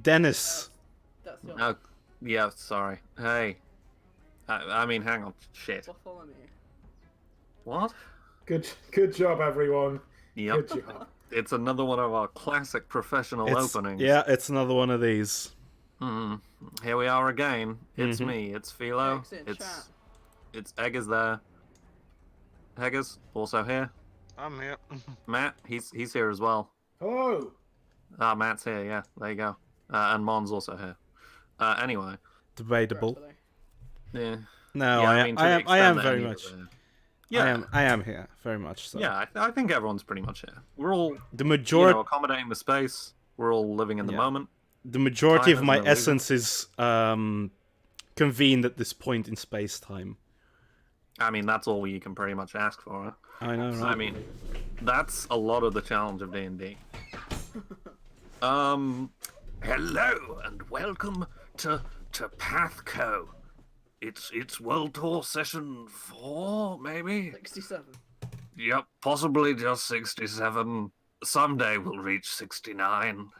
Dennis. That's the Oh, yeah, sorry. Hey. I mean, hang on. Shit. follow me. What? Good job, everyone. Yep. Good job. It's another one of our classic professional openings. Yeah, it's another one of these. Here we are again. It's me. It's Philo. Excellent chat. It's Eggers there. Eggers also here. I'm here. Matt, he's here as well. Hello. Matt's here. Yeah, there you go. And Mon's also here. Anyway. Debatable. Yeah. No, Yeah, I mean, to am. the I extent am that very any of much. Yeah. I am here very much. So. Yeah, I think everyone's pretty much here. We're all The majority. accommodating the space. We're all living in the moment. The majority Time of is my an illusion. essence is convened at this point in space-time. I mean, that's all you can pretty much ask for. Huh? I know, right? I mean, that's a lot of the challenge of D&D. Hello and welcome to PATHCO. It's World Tour session 4, maybe? 67. Yep, possibly just 67. Someday we'll reach 69.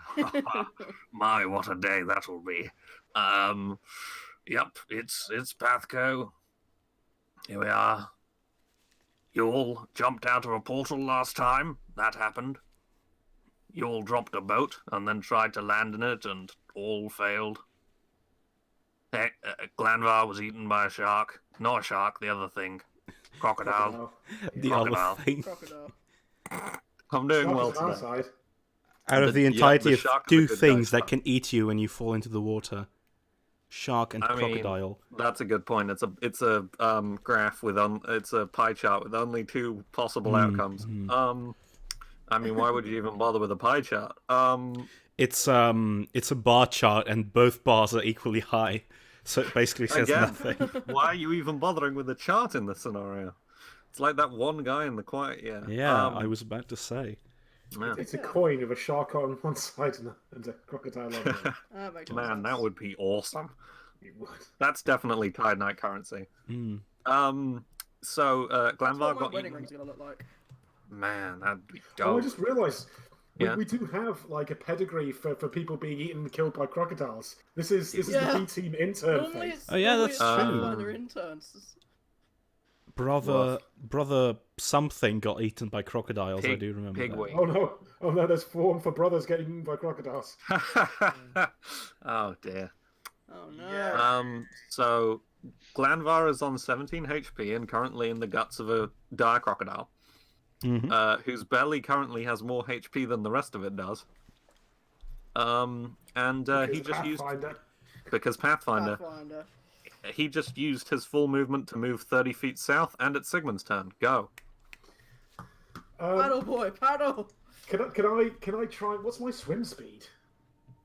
My, what a day that'll be. Yep, it's PATHCO. Here we are. You all jumped out of a portal last time. That happened. You all dropped a boat and then tried to land in it and all failed. Glanvar was eaten by a shark. Not a shark, the other thing. Crocodile. The Crocodile. other thing. Crocodile. I'm doing well Shark is today. on our side. Out of the The entirety of shark is a two good things guy. that can eat you when you fall into the water, shark and I mean, crocodile. That's a good point. It's a graph with it's a pie chart with only 2 possible outcomes. I mean, why would you even bother with a pie chart? It's a bar chart, and both bars are equally high, so it basically says Again, nothing. why are you even bothering with a chart in this scenario? It's like that one guy in the quiet. Yeah. Yeah, I was about to say. Man, It's a coin with a shark on one side and a crocodile on the other. That makes man, sense. that would be awesome. It would. That's definitely Tide Night currency. Mm. So That's Glanvar what my got wedding eaten. ring's gonna look like. Man, that'd be Oh, I dope. just realised Yeah. we do have like a pedigree for people being eaten and killed by crocodiles. This is Yeah. the B team intern Normally phase. it's, Oh, yeah, normally that's it's true. Pathfinder interns. Brother something got eaten by crocodiles, I Pig- do remember that. pigweed. Oh no, there's form for brothers getting eaten by crocodiles. Oh dear. Oh no. So Glanvar is on 17 HP and currently in the guts of a dire crocodile, whose belly currently has more HP than the rest of it does. He just used Pathfinder. because Pathfinder. Pathfinder. He just used his full movement to move 30 feet south, and it's Sigmund's turn. Go. Paddle boy, paddle. Can I try? What's my swim speed?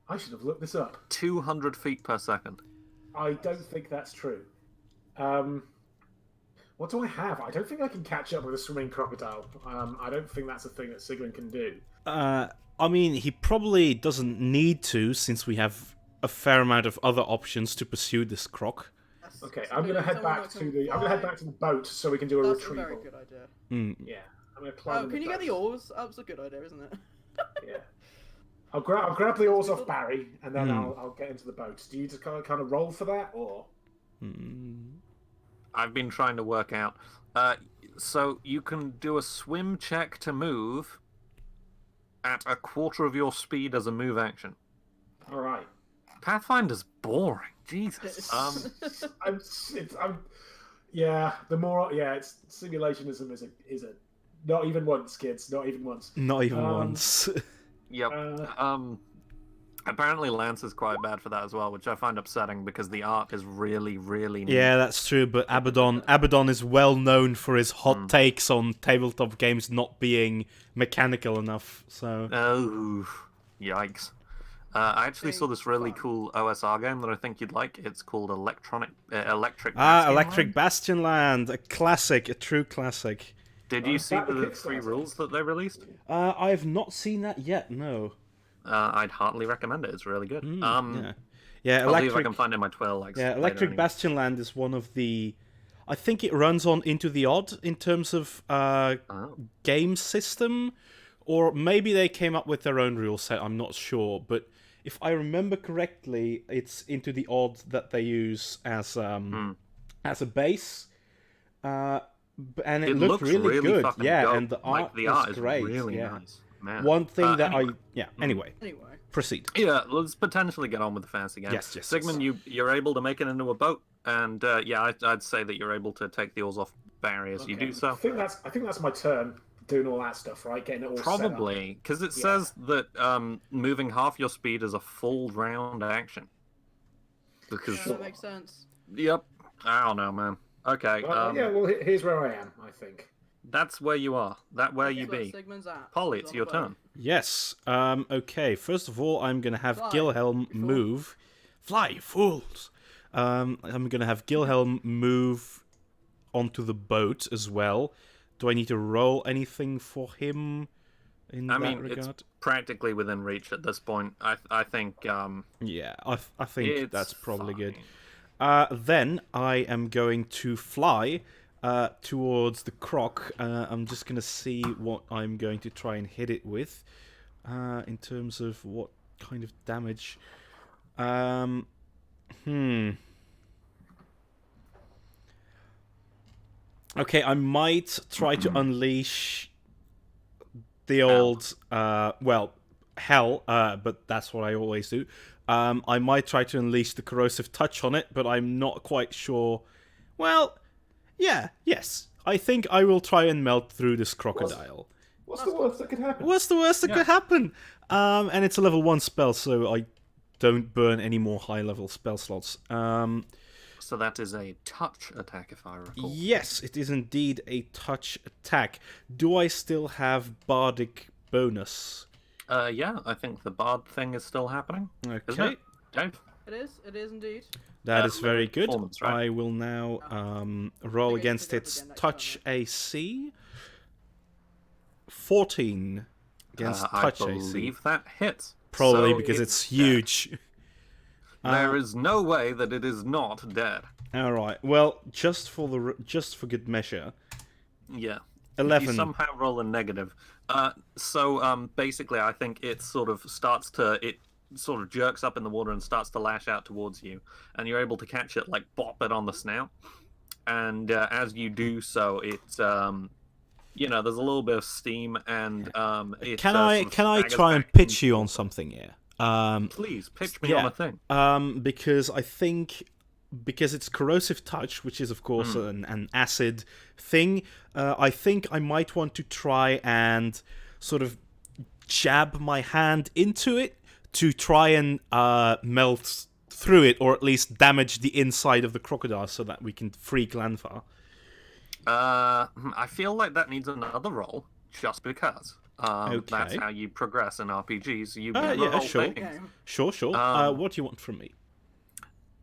I should have looked this up. 200 feet per second. I don't think that's true. What do I have? I don't think I can catch up with a swimming crocodile. I don't think that's a thing that Sigmund can do. I mean, he probably doesn't need to, since we have a fair amount of other options to pursue this croc. Okay, I'm gonna head back to the. I'm gonna head back to the boat so we can do a That's a retrieval. very good idea. Yeah, I'm gonna climb. Oh, in can you boat. get the oars? That was a good idea, isn't it? Yeah. I'll grab the oars off Barry, and then I'll get into the boat. Do you just kind of roll for that, or? I've been trying to work out. So you can do a swim check to move at a quarter of your speed as a move action. All right. Pathfinder's boring. Jesus. Yeah. The more, it's simulationism is a not even once, kids. Not even once. Not even once. Yep. Apparently Lance is quite bad for that as well, which I find upsetting because the art is really, really neat. Yeah, that's true, but Abaddon is well known for his hot takes on tabletop games not being mechanical enough, so... Oh, yikes. I actually saw this really cool OSR game that I think you'd like. It's called Electric Electric Bastion Land, a classic, a true classic. Did you see that the the 3 Kickstarter? rules that they released? I have not seen that yet, no. I'd heartily recommend it. It's really good. Yeah, I'll see if I Electric... can find it in my Twill. Yeah, Electric Bastion Land is one of the... I think it runs on Into the Odd in terms of game system, or maybe they came up with their own rule set, I'm not sure, but if I remember correctly, it's into the odd that they use as a base. And it looked looks really good. fucking Yeah, dope. and the Like, art the was art is great. really yeah. nice, man. One thing that Anyway. anyway, Anyway. proceed. Yeah, let's potentially get on with the fantasy game. Yes, yes, Sigmund, you're able to make it into a boat, and I'd say that you're able to take the oars off barriers. You Okay. do so. I think that's my turn doing all that stuff, right? Getting it all set up. Probably, because it says that moving half your speed is a full round action. Because Yeah, that makes sense. Yep. I don't know, man. Okay. Well, here's where I am, I think. That's where you are. That where you That's where be. Sigmund's at. Polly, He's it's on your the boat. turn. Yes. Okay. First of all, I'm gonna have Fly, Gilhelm you fool. move. Fly, you fools! I'm gonna have Gilhelm move onto the boat as well. Do I need to roll anything for him in I that mean, regard? it's practically within reach at this point. I think. Yeah, I think It's that's probably good. fine. Then I am going to fly towards the croc. I'm just going to see what I'm going to try and hit it with in terms of what kind of damage. Okay, I might try to unleash the old, hell, but that's what I always do. I might try to unleash the corrosive touch on it, but I'm not quite sure. Well, yes. I think I will try and melt through this crocodile. What's the worst that could happen? What's the worst that could happen? And it's a level 1 spell, so I don't burn any more high-level spell slots. So that is a touch attack, if I recall. Yes, it is indeed a touch attack. Do I still have bardic bonus? Yeah, I think the bard thing is still happening. Isn't Okay, it? Dave? It is indeed. that is very good. performance, right? I will now roll I guess against pick it up its again next touch time, AC. 14 against touch I AC. believe that hits. Probably So because it's dead. huge. There is no way that it is not dead. All right. Well, just for good measure, Yeah. 11. If you somehow roll a negative. Basically, I think it sort of jerks up in the water and starts to lash out towards you, and you're able to catch it, like bop it on the snout. And as you do so, it's there's a little bit of steam, and it Can sort of I staggers try and back pitch into you the on water. something here? Please pitch me on a thing. Because I think because it's corrosive touch, which is of course an acid thing, I think I might want to try and sort of jab my hand into it to try and melt through it, or at least damage the inside of the crocodile so that we can free Glanvar. I feel like that needs another roll, just because. That's how you progress in RPGs. You roll sure. things. Okay. Sure. What do you want from me?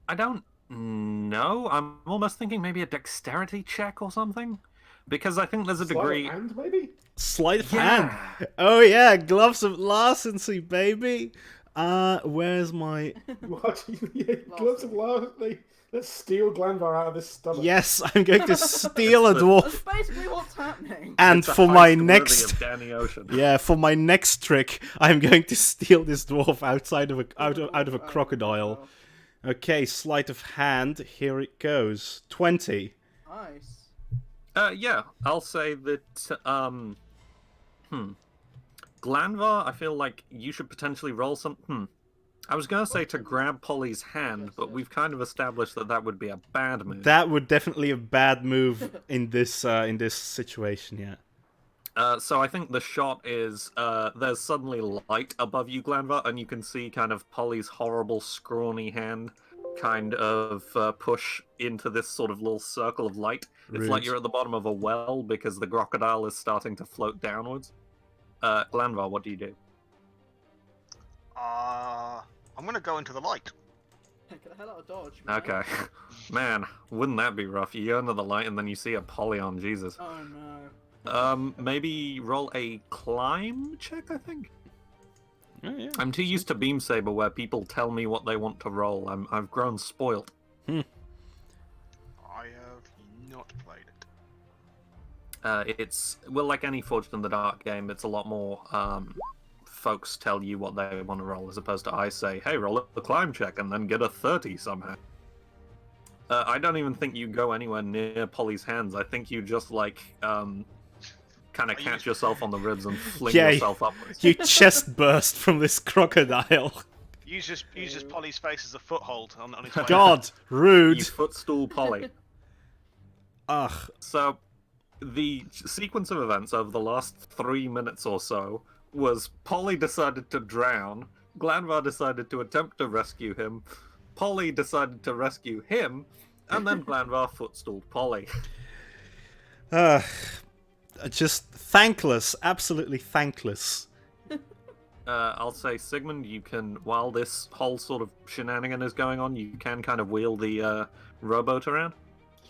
I don't know. I'm almost thinking maybe a dexterity check or something, because I think there's a degree. Sleight of hand, maybe? Sleight of Yeah. hand. Oh yeah, gloves of larcency, baby. Where's my? What? Yeah, gloves of larceny. Let's steal Glanvar out of this stomach. Yes, I'm going to steal a dwarf. That's basically what's happening. And It's a for my heist worthy next, of Danny Ocean. yeah, for my next trick, I'm going to steal this dwarf out of a crocodile. Okay, sleight of hand. Here it goes. 20. Nice. Yeah, I'll say that. Glanvar, I feel like you should potentially roll some. I was gonna say to grab Polly's hand, but we've kind of established that that would be a bad move. That would definitely a bad move in this situation. Yeah. So I think the shot is there's suddenly light above you, Glanvar, and you can see kind of Polly's horrible, scrawny hand kind of push into this sort of little circle of light. It's like Rude. you're at the bottom of a well because the crocodile is starting to float downwards. Glanvar, what do you do? I'm gonna go into the light. Get the hell out of Dodge. Man. Okay. Man, wouldn't that be rough? You go into the light and then you see a Polyon, Jesus. Oh no. Maybe roll a climb check, I think? Oh, yeah. I'm too used to Beam Saber where people tell me what they want to roll. I've grown spoiled. I have not played it. It's, well, like any Forged in the Dark game, it's a lot more folks tell you what they want to roll, as opposed to I say, hey, roll a climb check and then get a 30 somehow. I don't even think you go anywhere near Polly's hands. I think you just, like, kind of catch yourself on the ribs and fling yourself upwards. You chest burst from this crocodile. Uses Polly's face as a foothold on his way. God, rude. You footstool Polly. Ugh. So, the sequence of events over the last 3 minutes or so was Polly decided to drown, Glanvar decided to attempt to rescue him, Polly decided to rescue him, and then Glanvar footstooled Polly. Just thankless, absolutely thankless. I'll say, Sigmund, you can, while this whole sort of shenanigan is going on, you can kind of wheel the rowboat around.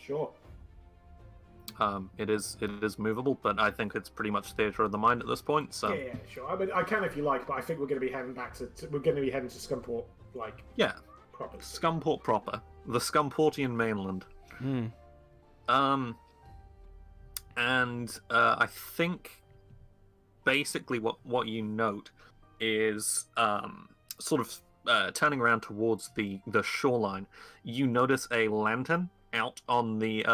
Sure. It is movable, but I think it's pretty much theatre of the mind at this point. So Yeah, sure. I mean, I can if you like, but I think we're going to be heading back to we're going to be heading to Scumport, like, yeah, proper. Scumport proper, the Scumportian mainland. And I think basically what you note is sort of turning around towards the shoreline. You notice a lantern out on the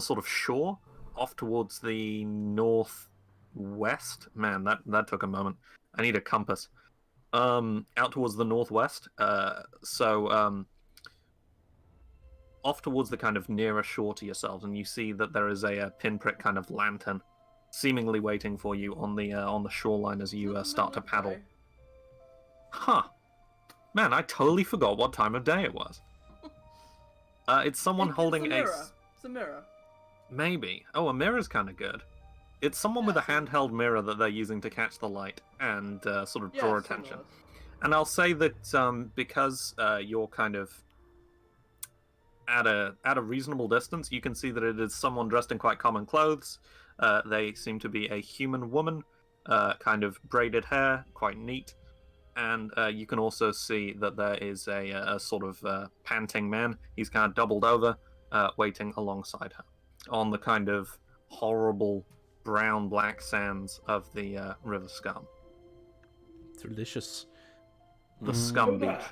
sort of shore, off towards the northwest. Man, that took a moment. I need a compass. Out towards the northwest. Off towards the kind of nearer shore to yourselves, and you see that there is a pinprick kind of lantern, seemingly waiting for you on the shoreline as you start to paddle. Huh. Man, I totally forgot what time of day it was. It's someone holding It's a mirror. Maybe. Oh, a mirror's kind of good. It's someone with a handheld mirror that they're using to catch the light and sort of draw attention. And I'll say that because you're kind of at a reasonable distance, you can see that it is someone dressed in quite common clothes. They seem to be a human woman, kind of braided hair, quite neat. And you can also see that there is a sort of panting man. He's kind of doubled over, waiting alongside her on the kind of horrible brown-black sands of the River Scum. Delicious. The Scum Beach.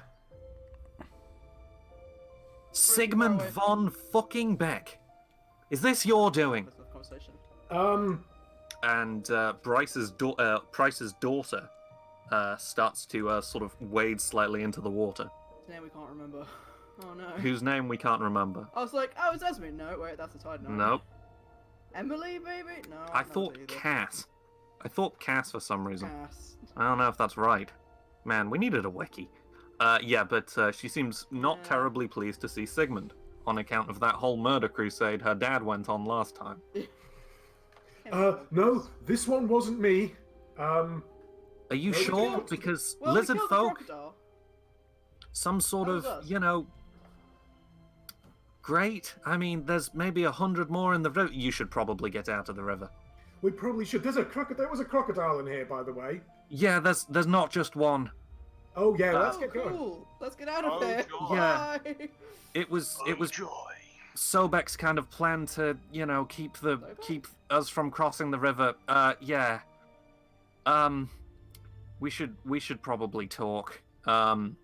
Sigmund von fucking Beck. Is this your doing? And Price's daughter starts to sort of wade slightly into the water. Whose name we can't remember. Oh no. Whose name we can't remember. I was like, oh, it's Esme. No, wait, that's the tide now. Nope. Emily, maybe? No. I thought Cass. I thought Cass for some reason. Cass. I don't know if that's right. Man, we needed a wiki. Yeah, but she seems not terribly pleased to see Sigmund, on account of that whole murder crusade her dad went on last time. No, this one wasn't me. Are you sure? Because lizard folk, some sort of, great. I mean, there's maybe 100 more in the river. You should probably get out of the river. We probably should. There was a crocodile in here, by the way. Yeah, there's not just one. Oh yeah, let's get going. Cool. Let's get out of there. Joy. Yeah. It was Joy. Sobek's kind of plan to, keep us from crossing the river. Yeah. We should probably talk. And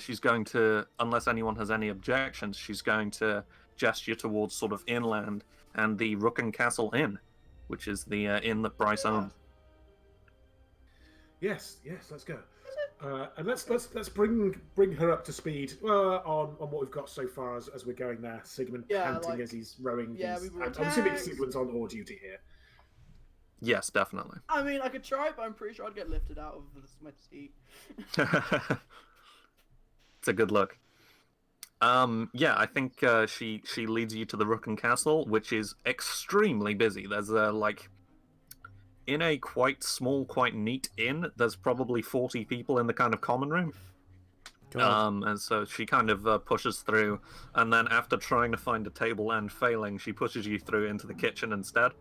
she's going to, unless anyone has any objections, she's going to gesture towards sort of inland and the Rooken Castle Inn, which is the inn that Bryce owns. Yes, let's go. And let's bring her up to speed on what we've got so far as we're going there. Sigmund panting as he's rowing. Yeah, we were I'm assuming Sigmund's on oar duty here. Yes, definitely. I mean, I could try, but I'm pretty sure I'd get lifted out of my seat. It's a good look. Yeah, I think she leads you to the Rooken Castle, which is extremely busy. There's in a quite small, quite neat inn, there's probably 40 people in the kind of common room. And so she kind of pushes through, and then after trying to find a table and failing, she pushes you through into the kitchen instead,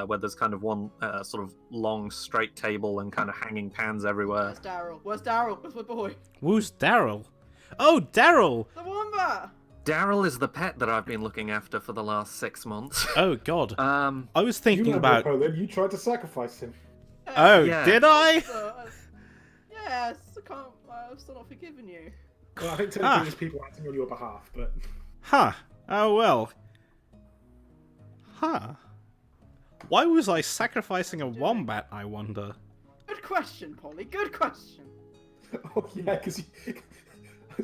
where there's kind of one sort of long, straight table and kind of hanging pans everywhere. Where's Daryl? Where's my boy? Who's Daryl? Oh, Daryl! The wombat! Daryl is the pet that I've been looking after for the last 6 months. Oh God. I was You thinking know, about. Napoleon, you tried to sacrifice him. Oh, Yeah. did I? Yes, I can't. I've still not forgiven you. Well, I think technically there's people acting on your behalf, but Huh. Oh well. Huh. Why was I sacrificing a wombat, I wonder? Good question, Polly. Good question. oh yeah, because it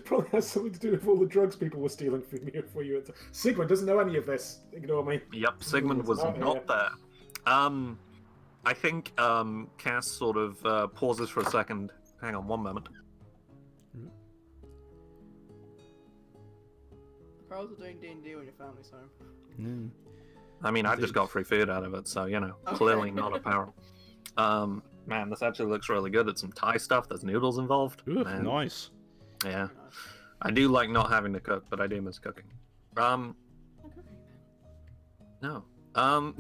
probably has something to do with all the drugs people were stealing from you for you. Sigmund doesn't know any of this. Ignore me. Yep, Sigmund was not there. I think Cass sort of pauses for a second. Hang on one moment. The pros are doing D&D when your family's home. Mm. I mean, I just got free food out of it, so, you know, clearly not apparel. Man, this actually looks really good. It's some Thai stuff. There's noodles involved. Ooh, Man. nice. Yeah. I do like not having to cook, but I do miss cooking. No.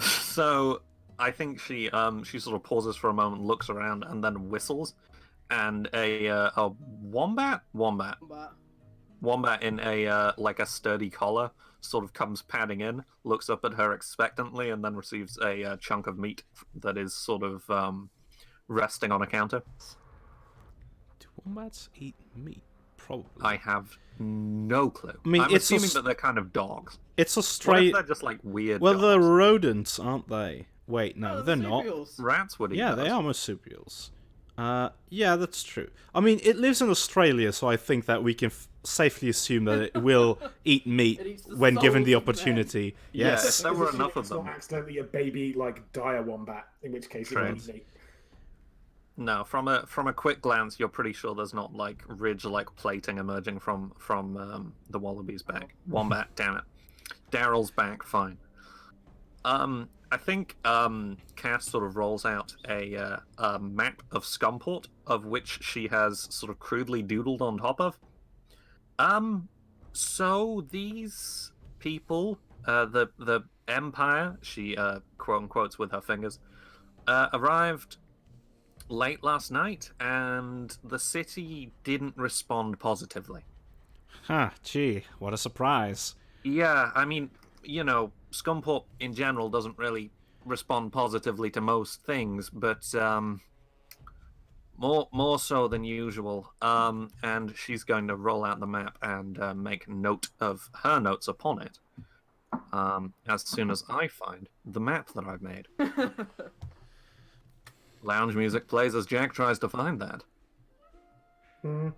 So I think she sort of pauses for a moment, looks around, and then whistles, and a wombat in a like a sturdy collar sort of comes padding in, looks up at her expectantly, and then receives a chunk of meat that is sort of resting on a counter. Do wombats eat meat? Probably. I have no clue. I mean, I'm assuming that they're kind of dogs. It's What if Australia. they're just like weird Well, dogs? they're rodents, aren't they? Wait, no, they're not. Marsupials. Rats would eat Yeah, those. they are marsupials. Yeah, that's true. I mean, it lives in Australia, so I think that we can safely assume that it will eat meat It eats the when given the souls of men. opportunity. Yes. Yes. There were It's enough of it's them. not accidentally a baby like dire wombat, in which case it True. won't eat. No, from a quick glance, you're pretty sure there's not like ridge-like plating emerging from the wallaby's back. Wombat, damn it. Daryl's back, fine. I think Cass sort of rolls out a map of Scumport, of which she has sort of crudely doodled on top of. So these people, the Empire, she quote unquotes with her fingers, arrived late last night, and the city didn't respond positively. Huh, gee, what a surprise. Yeah, I mean, you know, Scumport in general doesn't really respond positively to most things, but more so than usual. And she's going to roll out the map and make note of her notes upon it. As soon as I find the map that I've made. Lounge music plays as Jack tries to find that. Dum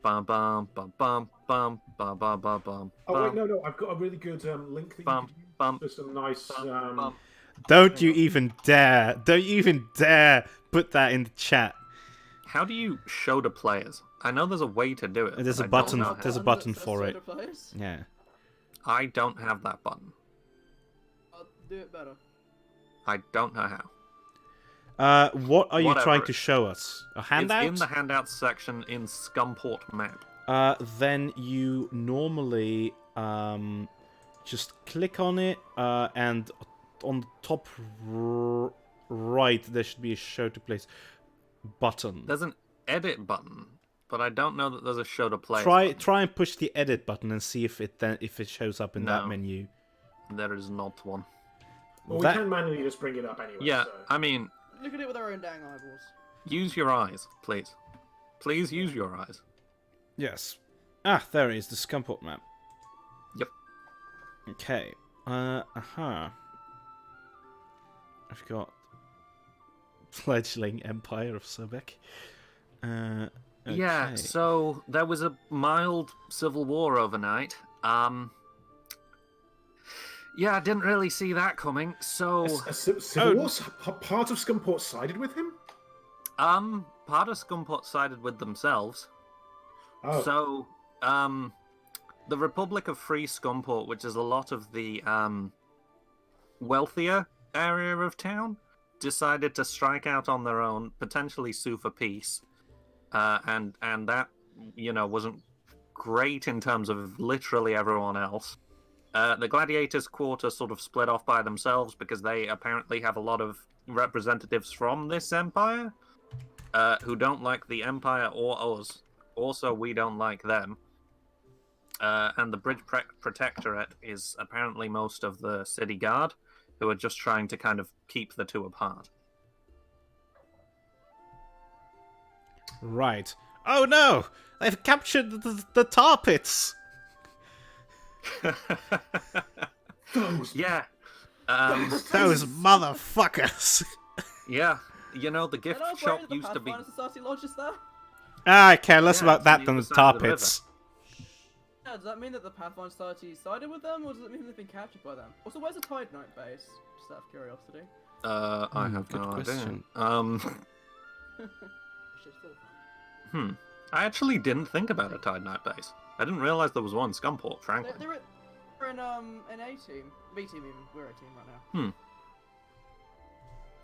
bum bum bum bum bum bum bum bum bum. Oh wait, no, I've got a really good link that you Bum, can use. bum, There's some nice. bum. Don't you even dare. Don't you even dare put that in the chat. How do you show to players? I know there's a way to do it. There's but a I don't button. know how. There's a button for it. Players? Yeah. I don't have that button. I'll do it better. I don't know how. What are you Whatever. trying to show us? A handout? It's in the handouts section in Scumport map. Then you normally just click on it, and on the top right there should be a show to place button. There's an edit button, but I don't know that there's a show to play. Try and push the edit button and see if it shows up in that No. menu. There is not one. Well, That- we can manually just bring it up anyway. Yeah, So. I mean, Look at it with our own dang eyeballs. use your eyes, please. Please use your eyes. Yes. Ah, there it is, the Scumport map. Yep. Okay. I've got fledgling Empire of Sobek. Yeah, okay. so there was a mild civil war overnight. Yeah, I didn't really see that coming. So, Civil War, part of Scumport sided with him? part of Scumport sided with themselves. Oh. So, the Republic of Free Scumport, which is a lot of the wealthier area of town, decided to strike out on their own, potentially sue for peace, and that, you know, wasn't great in terms of literally everyone else. The Gladiators Quarter sort of split off by themselves because they apparently have a lot of representatives from this empire who don't like the Empire or us. Also, we don't like them. and the Bridge Protectorate is apparently most of the city guard, who are just trying to kind of keep the two apart. Right. Oh no! They've captured the tar pits! Yeah. Those motherfuckers! Yeah. You know, the gift And I was shop wondering if the used to be... Pathfinder Society lodge is there? I care less Yeah, about it's that on than the the other tar side of the pits. Yeah, does that mean that the Pathfinder Society sided with them, or does it mean they've been captured by them? Also, where's the Tide Knight base? Just out of curiosity. I have good no question. idea. Shit, thought. I actually didn't think about a Tide Knight base. I didn't realize there was one in Scumport, frankly. They're in an A team, B team even. We're A team right now.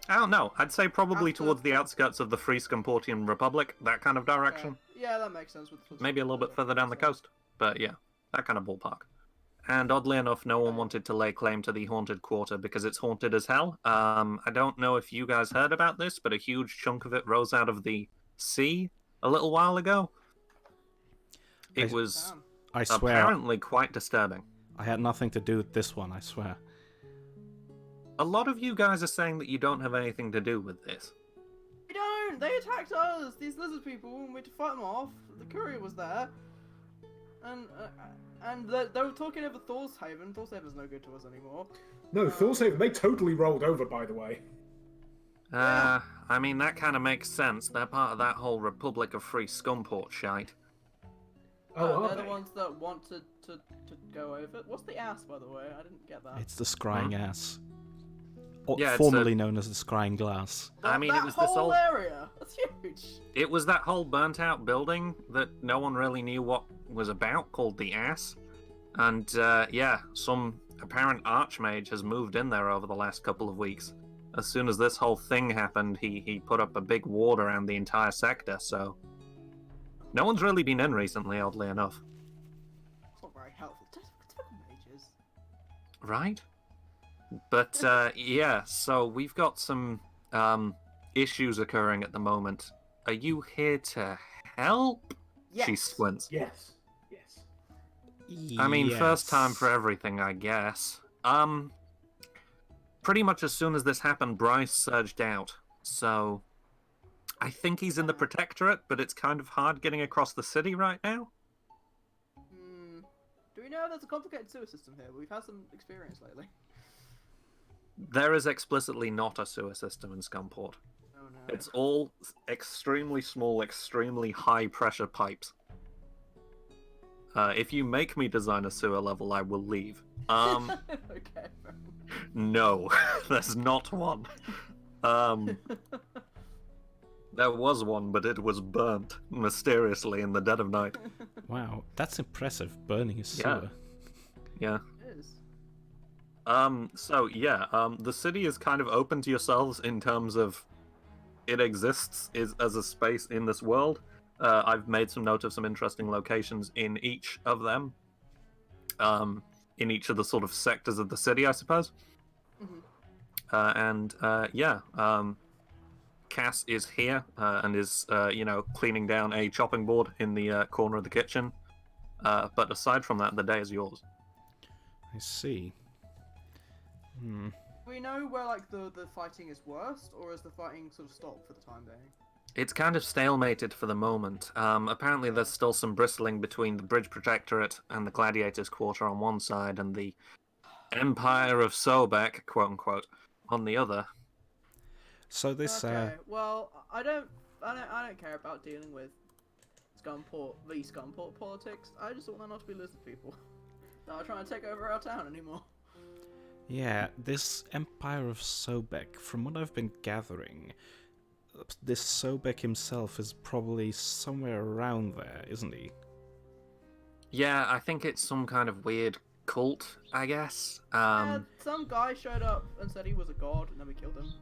I don't know. I'd say probably After- towards the outskirts of the Free Scumportian Republic, that kind of direction. Yeah, that makes sense. Maybe a little bit further down the coast. But yeah, that kind of ballpark. And oddly enough, no one wanted to lay claim to the Haunted Quarter because it's haunted as hell. I don't know if you guys heard about this, but a huge chunk of it rose out of the sea a little while ago. It was I swear, apparently quite disturbing. I had nothing to do with this one, I swear. A lot of you guys are saying that you don't have anything to do with this. We don't! They attacked us! These lizard people, and we had to fight them off. The courier was there. And they were talking over Thorshaven. Thorshaven's no good to us anymore. No, Thorshaven, they totally rolled over, by the way. Yeah. I mean, that kind of makes sense. They're part of that whole Republic of Free Scumport shite. Oh, are they're they? the ones that want to go over. What's the ass, by the way? I didn't get that. It's the scrying ass. Or Yeah, it's formerly known as the scrying glass. I mean, that it was this whole old... area. That's huge. It was that whole burnt-out building that no one really knew what was about, called the Ass. And, yeah, some apparent archmage has moved in there over the last couple of weeks. As soon as this whole thing happened, he put up a big ward around the entire sector, so... No one's really been in recently, oddly enough. It's not very helpful. Typical mages. Right? But, yeah, so we've got some issues occurring at the moment. Are you here to help? Yes. She squints. Yes. I mean, first time Yes. for everything, I guess. Pretty much as soon as this happened, Bryce surged out. So, I think he's in the Protectorate, but it's kind of hard getting across the city right now. Do we know there's a complicated sewer system here? We've had some experience lately. There is explicitly not a sewer system in Scumport. Oh no. It's all extremely small, extremely high-pressure pipes. If you make me design a sewer level, I will leave. Okay. No, there's not one. There was one, but it was burnt mysteriously in the dead of night. Wow, that's impressive, burning a sewer. Yeah. It is. So yeah, the city is kind of open to yourselves in terms of it exists as a space in this world. I've made some note of some interesting locations in each of them. In each of the sort of sectors of the city, I suppose. Mm-hmm. Cass is here and is, cleaning down a chopping board in the corner of the kitchen. But aside from that, the day is yours. I see. Do we know where like the fighting is worst, or is the fighting sort of stopped for the time being? It's kind of stalemated for the moment. Apparently there's still some bristling between the Bridge Protectorate and the Gladiators' Quarter on one side and the Empire of Sobek, quote-unquote, on the other. So this, Okay. Well, I don't care about dealing with Scumport politics. I just want there not to be lizard people. Not trying to take over our town anymore. yeah, this Empire of Sobek, from what I've been gathering, this Sobek himself is probably somewhere around there, isn't he? Yeah, I think it's some kind of weird cult, I guess. Some guy showed up and said he was a god, and then we killed him.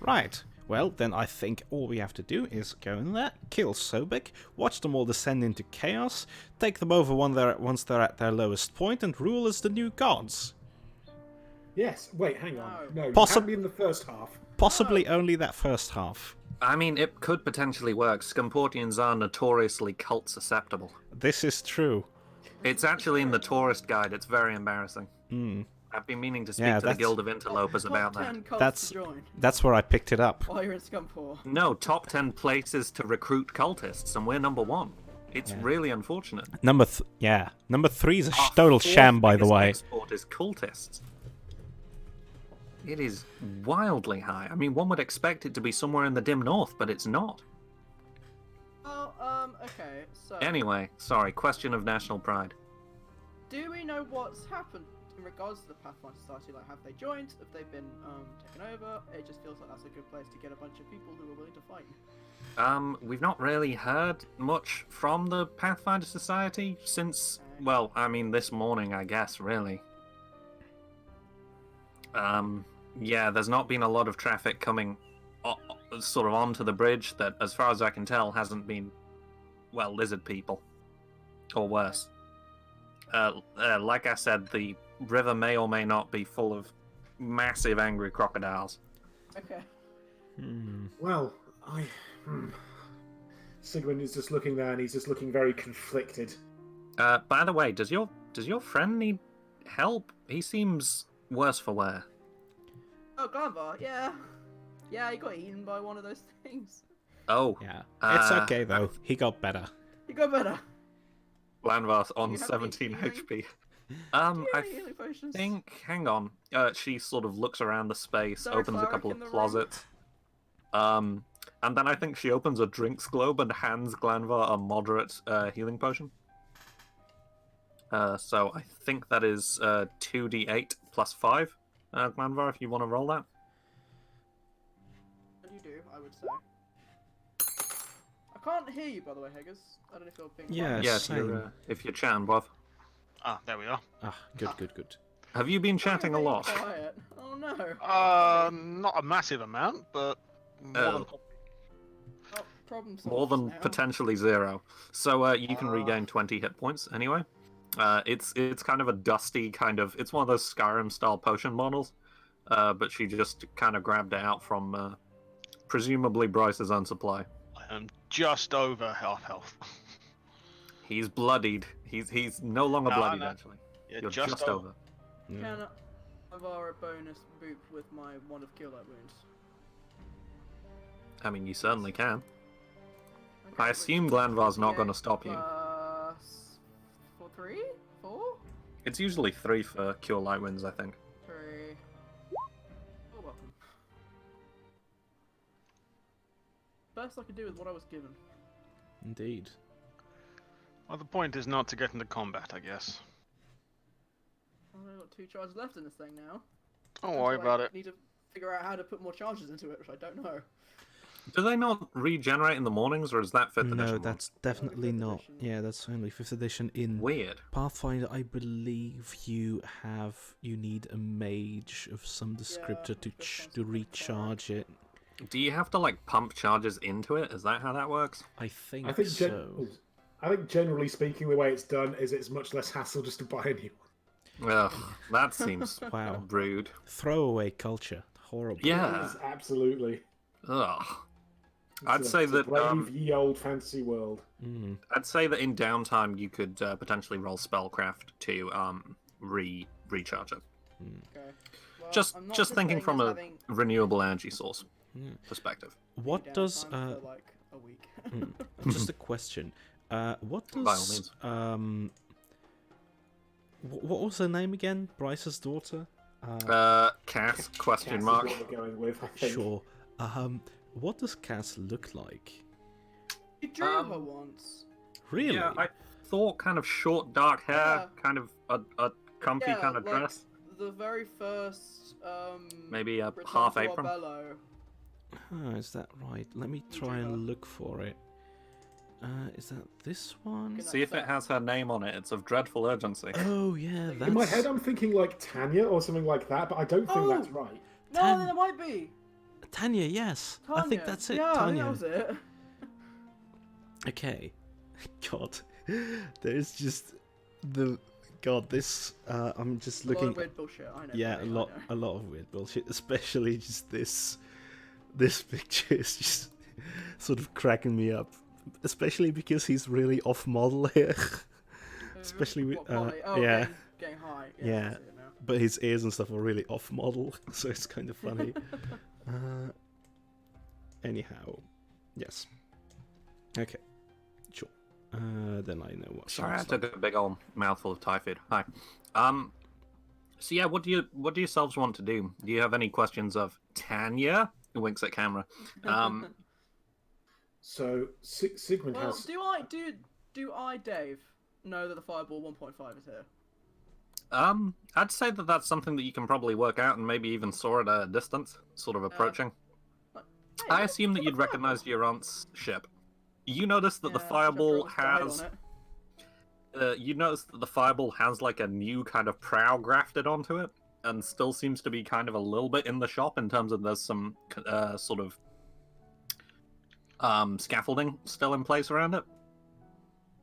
Right. Well, then I think all we have to do is go in there, kill Sobek, watch them all descend into chaos, take them over once they're at their lowest point, and rule as the new gods. Yes. Wait, hang on. No, you Possi- had me in the first half. Possibly only that first half. I mean, it could potentially work. Scumportians are notoriously cult susceptible. This is true. It's actually in the tourist guide. It's very embarrassing. Hmm. I've been meaning to speak Yeah, to the that's- Guild of Interlopers about Top that. 10 cults That's- to join That's where I picked it up. while you're in Scunport. No, top 10 places to recruit cultists, and we're number 1. It's Yeah. really unfortunate. Number 3 is a Our total fourth sham, by the biggest way. export is cultists. It is wildly high. I mean, one would expect it to be somewhere in the dim north, but it's not. Oh, okay, so... Anyway, sorry, question of national pride. Do we know what's happened in regards to the Pathfinder Society? Like, have they joined? Have they been, taken over? It just feels like that's a good place to get a bunch of people who are willing to fight. We've not really heard much from the Pathfinder Society since, well, I mean, this morning, I guess, really. Yeah, there's not been a lot of traffic coming sort of onto the bridge that, as far as I can tell, hasn't been, well, lizard people. Or worse. Like I said, the river may or may not be full of massive angry crocodiles. Okay. Well, Sigmund is just looking there, and he's just looking very conflicted. By the way, does your friend need help? He seems worse for wear. Oh, Glanvar, yeah. Yeah, he got eaten by one of those things. Oh, Yeah. It's okay, though. He got better. He got better. Landvar's on You have 17 any HP. Do you I have any healing potions? think. Hang on. She sort of looks around the space, Dark opens a cleric couple in of the room. closets. And then I think she opens a drinks globe and hands Glanvar a moderate healing potion. So I think that is 2d8 plus 5. Glanvar, if you want to roll that. What do you do, I would say. I can't hear you, by the way, Haggers. I don't know if you're being Yeah, quiet. Yeah, same. if you're chatting, Bob. Ah, there we are. Ah, good. Have you been Why are you chatting a being lot? quiet? Oh no. Not a massive amount, but more Oh. than Oh, problem solved More than now. potentially 0. So you can Ah. regain 20 hit points anyway. It's kind of a dusty kind of. It's one of those Skyrim style potion models. But she just kind of grabbed it out from presumably Bryce's own supply. I am just over half health. He's bloodied. He's no longer No, bloodied no. actually. Yeah, You're just over. Yeah. Can I have a bonus boop with my one of Cure Light Wounds? I mean, you certainly can. Okay, I assume Glanvar's not going to stop you. Plus... 3? 4? It's usually 3 for Cure Light Winds, I think. 3. Oh, welcome. Best I could do with what I was given. Indeed. Well, the point is not to get into combat, I guess. I've only got 2 charges left in this thing now. Don't worry So about I it. need to figure out how to put more charges into it, which I don't know. Do they not regenerate in the mornings, or is that 5th edition? No, one? that's definitely 5th not. edition. Yeah, that's only 5th edition. In Weird. Pathfinder, I believe you need a mage of some descriptor just some to sort of recharge it. Do you have to like pump charges into it? Is that how that works? I think I think, so. I think generally speaking, the way it's done is it's much less hassle just to buy a new one. Ugh, that seems Wow. rude. Throwaway culture. Horrible. Yeah. Yes, absolutely. Ugh. I'd say It's a that brave ye old fantasy world. Mm. I'd say that in downtime you could potentially roll spellcraft to recharge it. Okay. Well, Just I'm not thinking saying from as a having renewable energy source Yeah. perspective. What does downtime for like a week. just a question? What By all does means. what was her name again? Bryce's daughter. Cass? Question Cass is mark. what we're going with, I think. Sure. What does Cass look like? You drew her once. Really? Yeah, I thought kind of short dark hair, Yeah. kind of a comfy Yeah, kind of like dress. The very first Maybe a Return half to apron. Arbello. Oh, is that right? Let me You try do and that. look for it. Is that this one? Good See if it has her name on it. It's of dreadful urgency. Oh yeah, that's In my head, I'm thinking like Tanya or something like that, but I don't think that's Oh! right. No, Tan- there might be. Tanya. Yes, I think Tanya. that's it. Yeah, I think Tanya. that was it. Okay. God, there's just the God. This I'm just A lot looking. of weird bullshit. I know. Yeah, buddy, I a know. lot of weird bullshit. Especially just this picture is just sort of cracking me up. Especially because he's really off model here. Especially with, What, Polly? Oh, yeah. getting high. Yeah. I see it now. But his ears and stuff are really off model, so it's kind of funny. Anyhow, yes. Okay, sure. Then I know what. Sorry, I took a big old mouthful of Thai food. Hi. So yeah, what do yourselves want to do? Do you have any questions of Tanya? Who winks at camera. So Sigmund Well, has. do I, Dave, know that the Fireball 1.5 is here? I'd say that that's something that you can probably work out and maybe even saw at a distance, sort of approaching. Hey, I assume that you'd recognize your aunt's ship. You notice that the Fireball has. You notice that the Fireball has like a new kind of prow grafted onto it, and still seems to be kind of a little bit in the shop in terms of there's some sort of scaffolding still in place around it.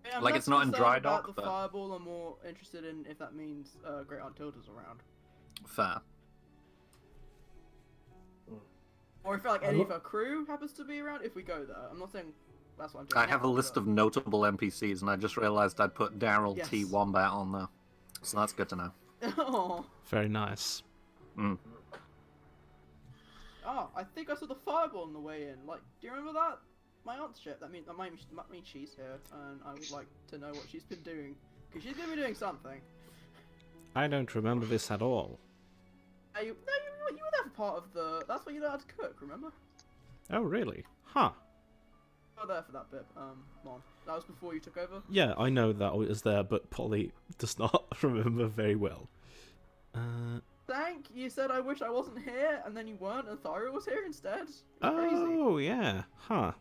Yeah, like it's not in dry dock. The but... Fireball, I'm more interested in if that means Great Aunt Tilda's around. Fair. Or if like any of her crew happens to be around, if we go there. I'm not saying that's what I'm doing. I have a list of notable NPCs, and I just realized I'd put Daryl T. Wombat on there. So that's good to know. Oh. Very nice. Mm. Oh, I think I saw the Fireball on the way in. Like, do you remember that? My aunt's ship. That means she's here, and I would like to know what she's been doing. Because she's gonna be doing something. I don't remember this at all. You were there for part of the... That's what you learned how to cook, remember? Oh, really? Huh. You were there for that bit, Mon. That was before you took over? Yeah, I know that I was there, but Polly does not remember very well. Thank you said I wish I wasn't here, and then you weren't, and Thyra was here instead. Oh, crazy. yeah. Huh.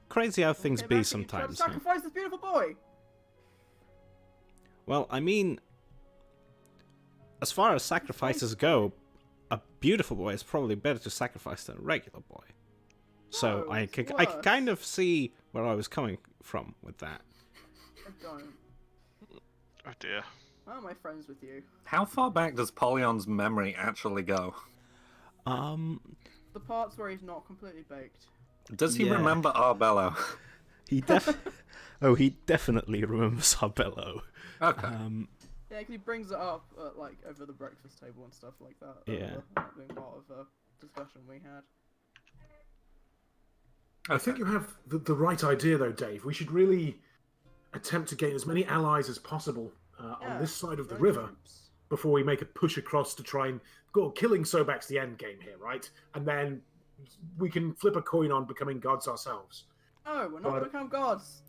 Crazy how things be sometimes. Try to sacrifice this beautiful boy! Well, I mean, as far as sacrifices go, a beautiful boy is probably better to sacrifice than a regular boy. So No, I it's can worse. kind of see where I was coming from with that. I don't. Oh dear. Why am I friends with you? How far back does Pollyon's memory actually go? The parts where he's not completely baked. Does he Yeah. remember Arbello? He he definitely remembers Arbello. Okay. Yeah, 'cause he brings it up like over the breakfast table and stuff like that. Yeah. Being part of a discussion we had. I think you have the right idea, though, Dave. We should really attempt to gain as many allies as possible on this side of the river before we make a push across to try and go. Killing Sobek's the end game here, right? And then we can flip a coin on becoming gods ourselves. No, we're not going to become gods.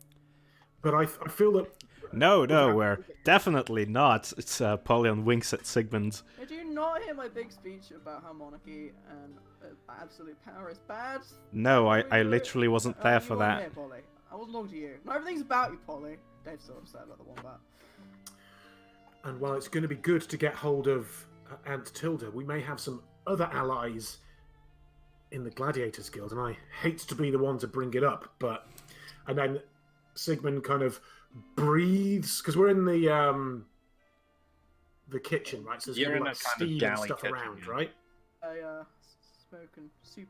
But I feel that... No, we're definitely not. It's Polyon winks at Sigmund. Did you not hear my big speech about how monarchy and absolute power is bad? No, I literally wasn't there for you that. weren't here, Polly. I wasn't talking to you. Not everything's about you, Polly. Dave's still upset about the Wombat. And while it's going to be good to get hold of Aunt Tilda, we may have some other allies in the Gladiators Guild, and I hate to be the one to bring it up, but... And then Sigmund kind of breathes, because we're in the kitchen, right? So there's You're gonna be, in like a kind of steam and galley stuff kitchen, around, yeah. right? Smoking soup.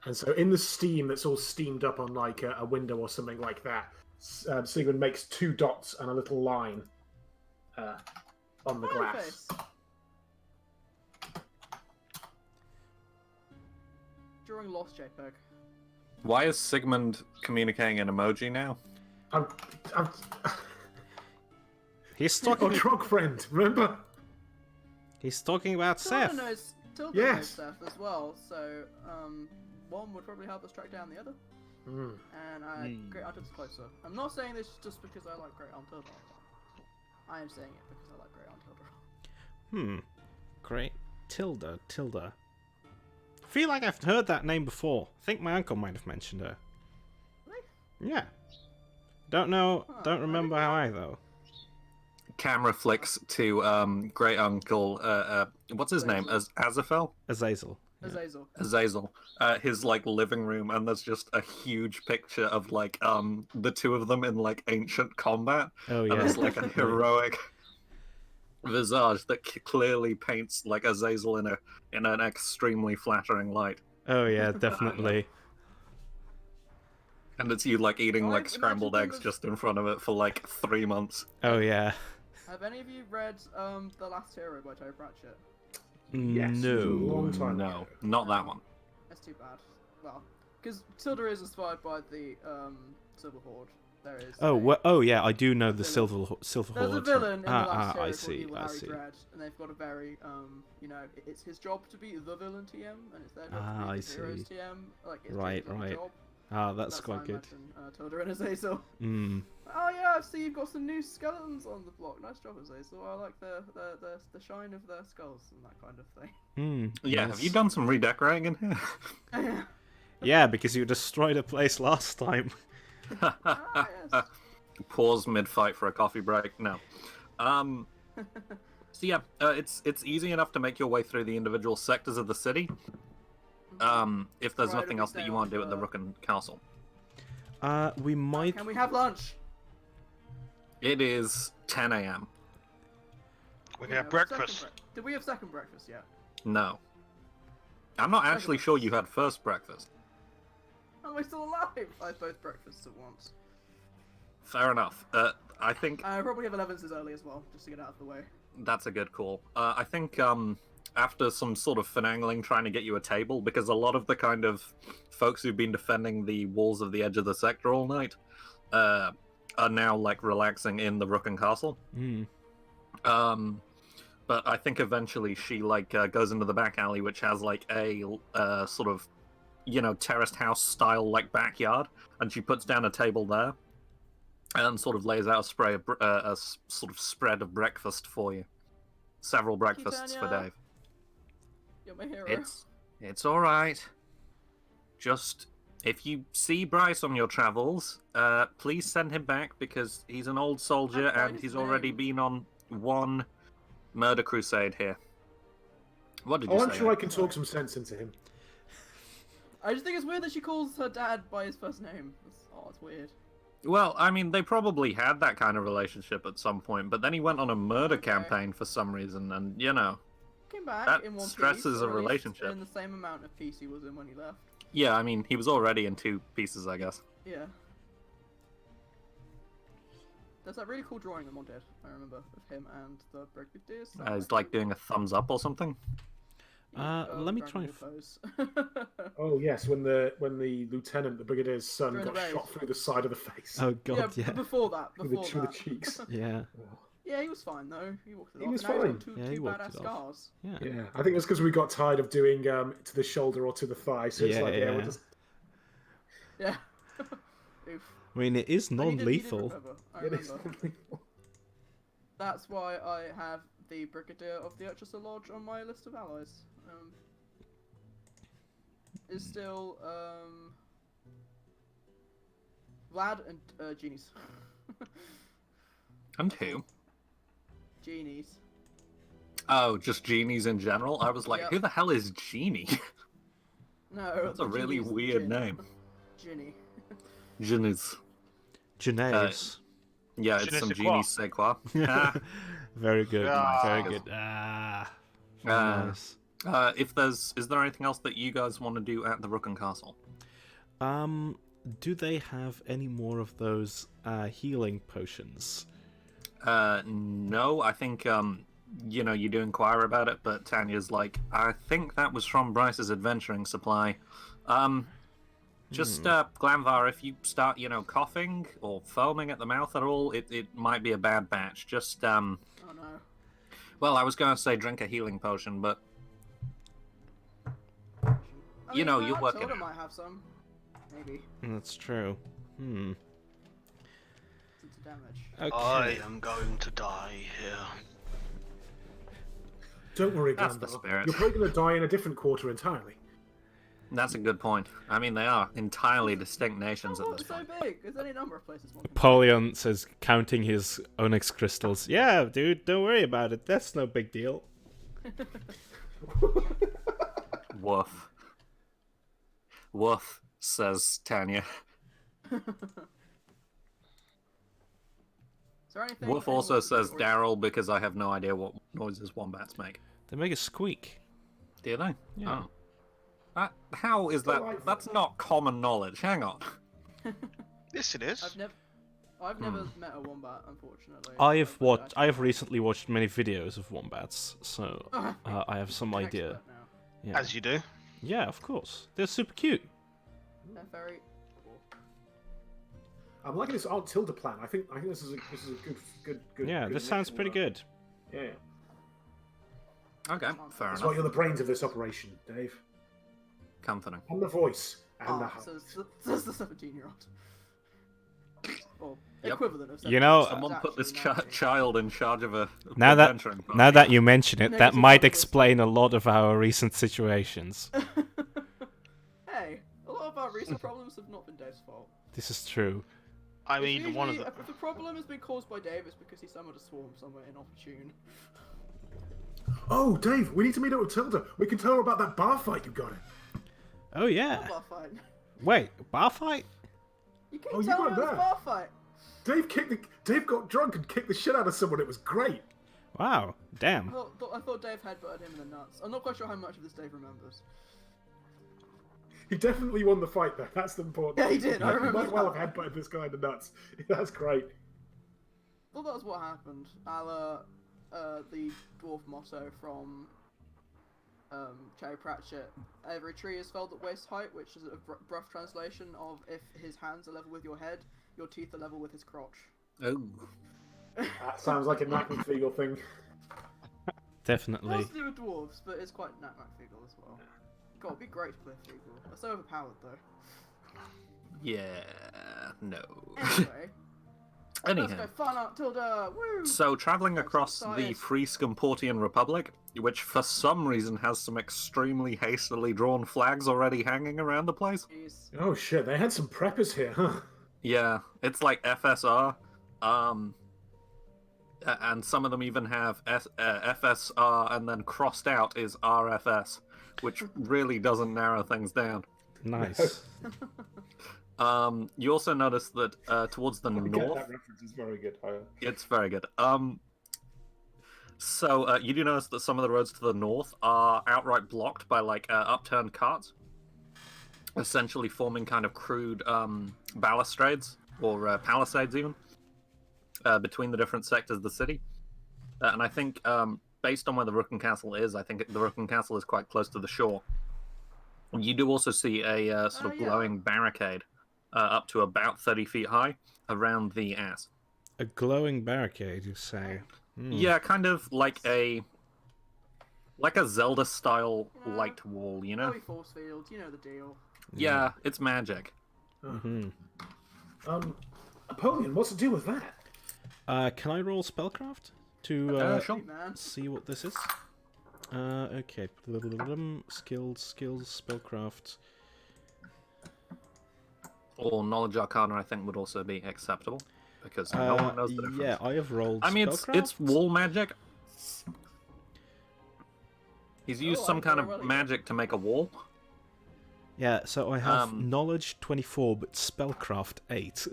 And so in the steam that's all steamed up on like a window or something like that, Sigmund makes 2 dots and a little line on the glass. Face. Drawing lost JPEG. Why is Sigmund communicating in emoji now? I'm He's our talking. Trog friend, remember? He's talking about Seth. Tilda Yes. knows Seth as well, so one would probably help us track down the other. Mm. And Great Aunt Tilda's closer. I'm not saying this just because I like Great Aunt Tilda. I am saying it because I like Great Aunt Tilda. Great. Tilda. I feel like I've heard that name before. I think my uncle might have mentioned her. Really? Yeah. Don't know. Huh, Don't remember how I though. Camera flicks to great uncle. What's his name? Azafel? Azazel. Yeah. Azazel. Azazel. His like living room, and there's just a huge picture of like the two of them in like ancient combat. Oh yeah. And it's like a heroic visage that clearly paints like Azazel in an extremely flattering light. Oh yeah, definitely. And it's you like eating Right, like imagine scrambled doing eggs this- just in front of it for like 3 months. Oh yeah. Have any of you read The Last Hero by Terry Pratchett? Yes, it was a long time No, ago. not that one. That's too bad. Well, because Tilda is inspired by the Silver Horde. There is. Oh yeah, I do know the villain. Silver There's a Horde. villain in The Last Hero I called see. Evil I Harry see. Dread, and they've got a very it's his job to be the villain TM, and it's their job to I be the hero's see. TM. Like it's Right, Tilda's right. job. That's How I quite good. imagine, Tilda and Azazel. Mm. Oh yeah, I see you've got some new skeletons on the block. Nice job, Azazel. I like the shine of their skulls and that kind of thing. Yeah, Have you done some redecorating in here? Yeah, because you destroyed a place last time. Ah, yes. Pause mid-fight for a coffee break. No. So yeah, it's easy enough to make your way through the individual sectors of the city. If there's Right, nothing we else that stay you want to do at off, the Rooken Castle. We might. Can we have lunch? It is 10 a.m. We Yeah, can have breakfast. Did we have second breakfast yet? No. I'm not actually sure you had first breakfast. Am I still alive? I had both breakfasts at once. Fair enough. I think I probably have 11s as early as well, just to get out of the way. that's a good call. I think after some sort of finagling trying to get you a table, because a lot of the kind of folks who've been defending the walls of the edge of the sector all night are now like relaxing in the Rooken Castle. But I think eventually she like goes into the back alley, which has like a sort of terraced house style like backyard, and she puts down a table there and sort of lays out a sort of spread of breakfast for you. Several breakfasts for Tanya. Dave. You're my hero. It's all right. Just if you see Bryce on your travels, please send him back because he's an old soldier That's and his he's already name. been on one murder crusade here. What did you Oh, say? I'm sure I Ed? can talk some sense into him. I just think it's weird that she calls her dad by his first name. It's weird. Well, I mean, they probably had that kind of relationship at some point, but then he went on a murder Okay. campaign for some reason, and Came back That in one stresses piece, a or at least relationship. in the same amount of piece he was in when he left. yeah, I mean, he was already in 2 pieces, I guess. Yeah. There's that really cool drawing that Mom did, I remember, of him and the Brigadiers. He's like doing a thumbs up or something. Let me try and pose. Oh yes, when the lieutenant, the brigadier's son, During the got raid. shot through the side of the face. Oh god, yeah. Before that, through the cheeks. Yeah. Yeah, he was fine though. He walked it He off. was Now he's fine. got two Yeah, he walked badass it off. scars. Yeah. Yeah, I think it's because we got tired of doing to the shoulder or to the thigh. So it's Yeah, like, yeah. we'll just Yeah. Oof. I mean, it is And he did non-lethal. recover, I it is remember. That's why I have the Brigadier of the Urchester Lodge on my list of allies. Is still Vlad and Genies. And who? Genies. Oh, just genies in general? I was like, Yep. who the hell is Genie? No, That's a the really Genies, weird Gin. name. Ginny. Genies. Janaeus. Yeah, Je it's ne some sais quoi. genies say quoi. Ah. Very good. Ah. Very good. Very nice. Is there anything else that you guys want to do at the Rooken Castle? Do they have any more of those healing potions? No, I think you do inquire about it, but Tanya's like, I think that was from Bryce's adventuring supply. Just Glanvar, if you start, coughing or foaming at the mouth at all, it might be a bad batch. Just Oh no. well, I was going to say drink a healing potion, but I You mean, know, my you're Aunt working Tilda out. might have some. Maybe. That's true. Since the damage. Okay. I am going to die here. don't worry, That's the Gandalf. spirit. You're probably going to die in a different quarter entirely. that's a good point. I mean, they are entirely distinct nations at Oh, this it's so point. big. There's any number of places one can Polion says, counting his onyx crystals. Yeah, dude, don't worry about it. That's no big deal. Woof. Woof, says Tanya. Is there anything? Woof anyone also wants to do, says or- Daryl because I have no idea what noises wombats make. They make a squeak. Do they? Yeah. Oh. How is that? Delightful. That's not common knowledge. Hang on. Yes, it is. I've never met a wombat, unfortunately. I have recently watched many videos of wombats, so I have some An idea. expert now. Yeah. As you do. Yeah, of course. They're super cute. They're very cool. I'm liking this Aunt Tilda plan. I think this is a good. Yeah, good this sounds initial, pretty good. Yeah. Okay, fair That's why enough. you're the brains of this operation, Dave. Comforting. And the voice. And the So it's the 17-year-old. Or Yep. equivalent of 17. You know, Someone put this Actually, 19. child in charge of a Now that adventuring party. now that you mention it, No, that it's a might funny explain a lot of our recent situations. Hey, a lot of our recent problems have not been Dave's fault. This is true. I It's mean, one of usually- the. If the problem has been caused by Dave, it's because he summoned a swarm somewhere inopportune. Oh, Dave, we need to meet up with Tilda. We can tell her about that bar fight you got in. Oh yeah. Bar fight. Wait, bar fight? You Oh, can't you tell me weren't it was a there. bar fight. Dave got drunk and kicked the shit out of someone. It was great. Wow. Damn. I thought Dave headbutted him in the nuts. I'm not quite sure how much of this Dave remembers. He definitely won the fight, though. That's the important Yeah, he thing. did, I remember He might well that. have headbutted this guy in the nuts. That's great. Well, that's what happened. A la the dwarf motto from Cherry Pratchett. Every tree is felled at waist height, which is a rough translation of if his hands are level with your head, your teeth are level with his crotch. Oh. That sounds like a Knack McFeagle thing. It Definitely. has to do with dwarves, but it's quite Nat McFeagle as well. God, it'd be great to play Feagle. They're so overpowered though. Yeah. No. Anyway, let's go Anyhow. fun up Tilda! Woo! So, traveling I'm so across the excited. Free Scumportian Republic, which for some reason has some extremely hastily drawn flags already hanging around the place. Jeez. Oh shit, they had some preppers here, huh? Yeah, it's like FSR, and some of them even have FSR, and then crossed out is RFS, which really doesn't narrow things down. Nice. You also notice that towards the I get north, that reference is very good. it's very good. So you do notice that some of the roads to the north are outright blocked by like upturned carts, essentially forming kind of crude balustrades or palisades even between the different sectors of the city. And I think based on where the Rooken Castle is, I think the Rooken Castle is quite close to the shore. You do also see a sort of yeah. glowing barricade up to about 30 feet high around the ass. A glowing barricade, you say? Yeah, kind of like a Zelda style Yeah. light wall, you know? Glowy force field, you know the deal. Yeah, it's magic. Hmm. Apollyon, what's the deal with that? Can I roll spellcraft to Sure. Sweet, man. see what this is? Okay. Skills, spellcraft. Or knowledge arcana, I think, would also be acceptable because no one knows the difference. Yeah, I have rolled. I mean, it's spellcraft. wall magic. He's used Oh, some I'm kind already- of magic to make a wall. Yeah, so I have Um, knowledge 24, but spellcraft 8.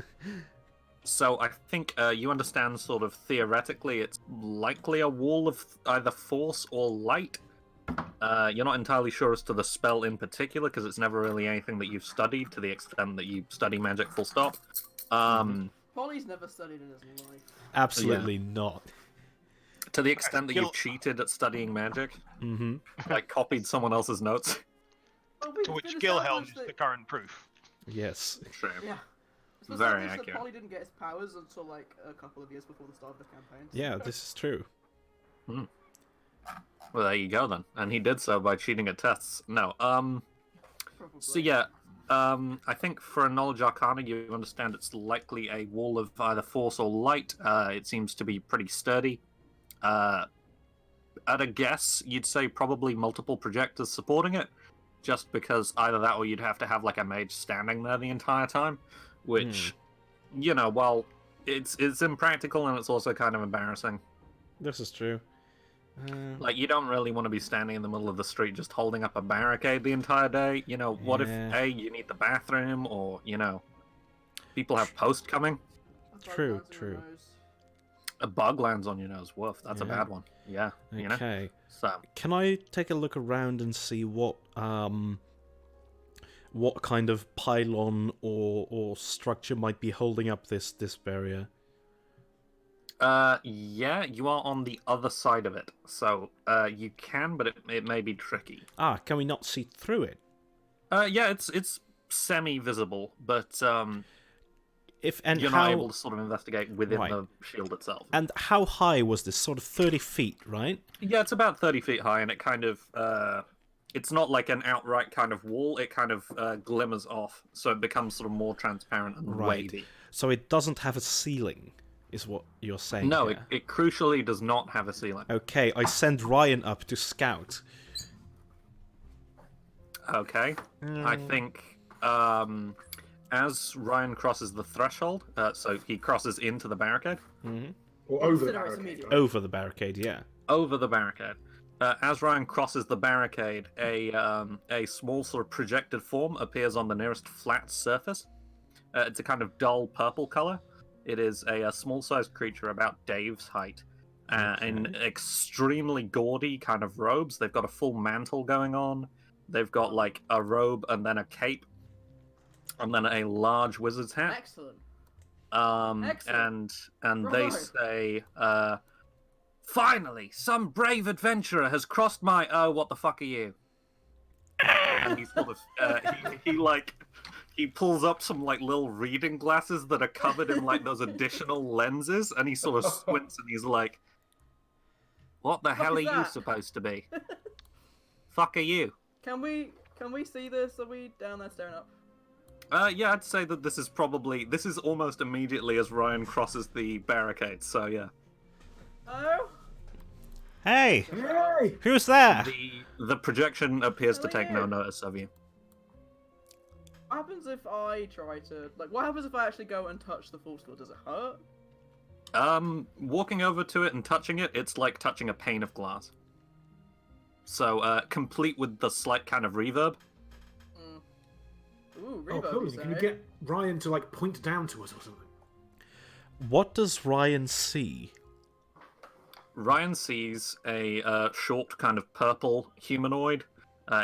So I think you understand sort of theoretically it's likely a wall of either force or light. You're not entirely sure as to the spell in particular because it's never really anything that you've studied to the extent that you study magic full stop. Polly's never studied in his life. Absolutely not. To the extent that Gil- you've cheated at studying magic, Mm-hmm. like copied someone else's notes. Well, we've To which been Gilhelm established is the that- current proof. Yes. True. Yeah. It's been Very established accurate. that Polly didn't get his powers until like a couple of years before the start of the campaign. so- Yeah, this is true. Well, there you go then. And he did so by cheating at tests. No. Probably. So yeah, I think for a knowledge arcana, you understand it's likely a wall of either force or light. It seems to be pretty sturdy. At a guess, you'd say probably multiple projectors supporting it, just because either that or you'd have to have like a mage standing there the entire time, which, you know, while it's impractical and it's also kind of embarrassing. This is true. Like, you don't really want to be standing in the middle of the street just holding up a barricade the entire day. You know, what if, Yeah. A, you need the bathroom, or, you know, people have post coming, That's why True, it lands in your true. nose. a bug lands on your nose. Woof, that's a Yeah. bad one. Yeah, you know? Okay. So, Can I take a look around and see what what kind of pylon or structure might be holding up this barrier? Yeah, you are on the other side of it, so you can, but it may be tricky. Can we not see through it? Yeah, it's semi-visible, but you're not able to sort of investigate within the shield itself. And how high was this? Sort of 30 feet, right? Yeah, it's about 30 feet high, and it kind of it's not like an outright kind of wall. It kind of glimmers off, so it becomes sort of more transparent and wavy. So it doesn't have a ceiling, is what you're saying? No, it crucially does not have a ceiling. Okay, I send Ryan up to scout. Okay, I think as Ryan crosses the threshold, so he crosses into the barricade. Or over the barricade. Right? Over the barricade, yeah. Over the barricade. As Ryan crosses the barricade, a small sort of projected form appears on the nearest flat surface. It's a kind of dull purple color. It is a small-sized creature about Dave's height, in extremely gaudy kind of robes. They've got a full mantle going on. They've got like a robe and then a cape, and then a large wizard's hat. Excellent. And they say, "Finally, some brave adventurer has crossed my. Oh, what the fuck are you?" And he sort of he pulls up some like little reading glasses that are covered in like those additional lenses, and he sort of squints and he's like, "What the hell are you supposed to be? Fuck are you?" Can we see this? Are we down there staring up? Yeah, I'd say that this is almost immediately as Ryan crosses the barricade. So yeah. Oh. Hey, Hey! who's there? The projection appears to take no notice of you. What happens if I try to what happens if I actually go and touch the full skull? Does it hurt? Walking over to it and touching it, it's like touching a pane of glass. So, complete with the slight kind of reverb. Ooh, reverb. Oh, cool. Can you get Ryan to like point down to us or something? What does Ryan see? Ryan sees a short kind of purple humanoid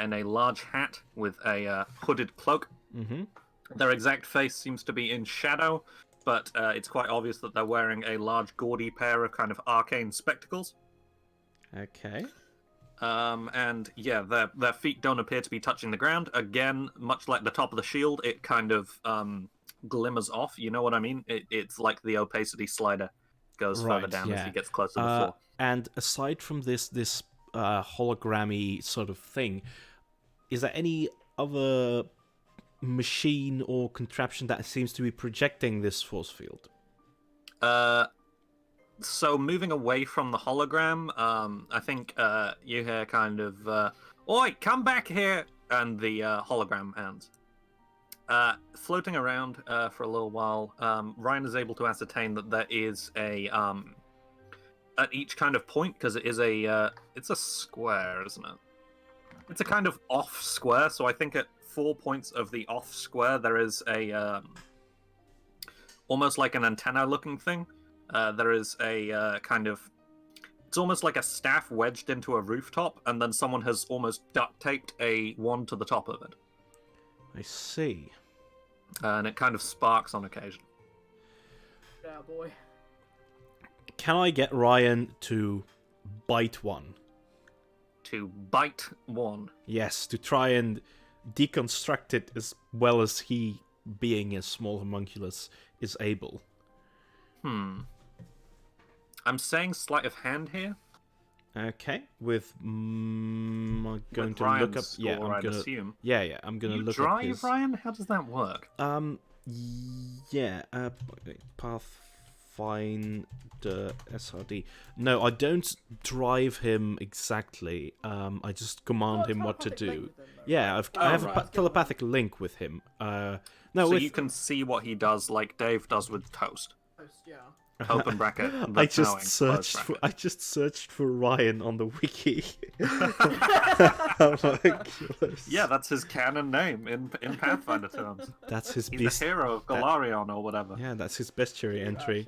in a large hat with a hooded cloak. Mm-hmm. Their exact face seems to be in shadow, but it's quite obvious that they're wearing a large gaudy pair of kind of arcane spectacles. Okay. And yeah, their feet don't appear to be touching the ground. Again, much like the top of the shield, it kind of glimmers off. You know what I mean? It's like the opacity slider goes further down as he gets closer to the floor. And aside from this hologrammy sort of thing, is there any other machine or contraption that seems to be projecting this force field? So moving away from the hologram, I think you hear kind of, "Oi, come back here!" and the hologram ends. Floating around for a little while, Ryan is able to ascertain that there is a at each kind of point, because it's a square, isn't it? It's a kind of off square. So I think at 4 points of the off square there is a almost like an antenna looking thing. There is a kind of, it's almost like a staff wedged into a rooftop, and then someone has almost duct taped a wand to the top of it. I see. And it kind of sparks on occasion. Yeah, boy. Can I get Ryan to bite one? To bite one? Yes, to try and deconstruct it as well as he, being a small homunculus, is able. I'm saying sleight of hand here. Okay, with I'm going With to Ryan's look up. score, Yeah, I'm I'd gonna. assume. Yeah, I'm gonna You look drive, up his. Ryan? How does that work? Yeah. Pathfinder SRD. No, I don't drive him exactly. I just command him what to do. Yeah, I have a telepathic link with him. No, so with... you can see what he does, like Dave does with toast. Yeah. Open bracket. I just searched for Ryan on the wiki. Homunculus. Yeah, that's his canon name in Pathfinder terms. That's his He's the hero of Galarion or whatever. Yeah, that's his bestiary entry.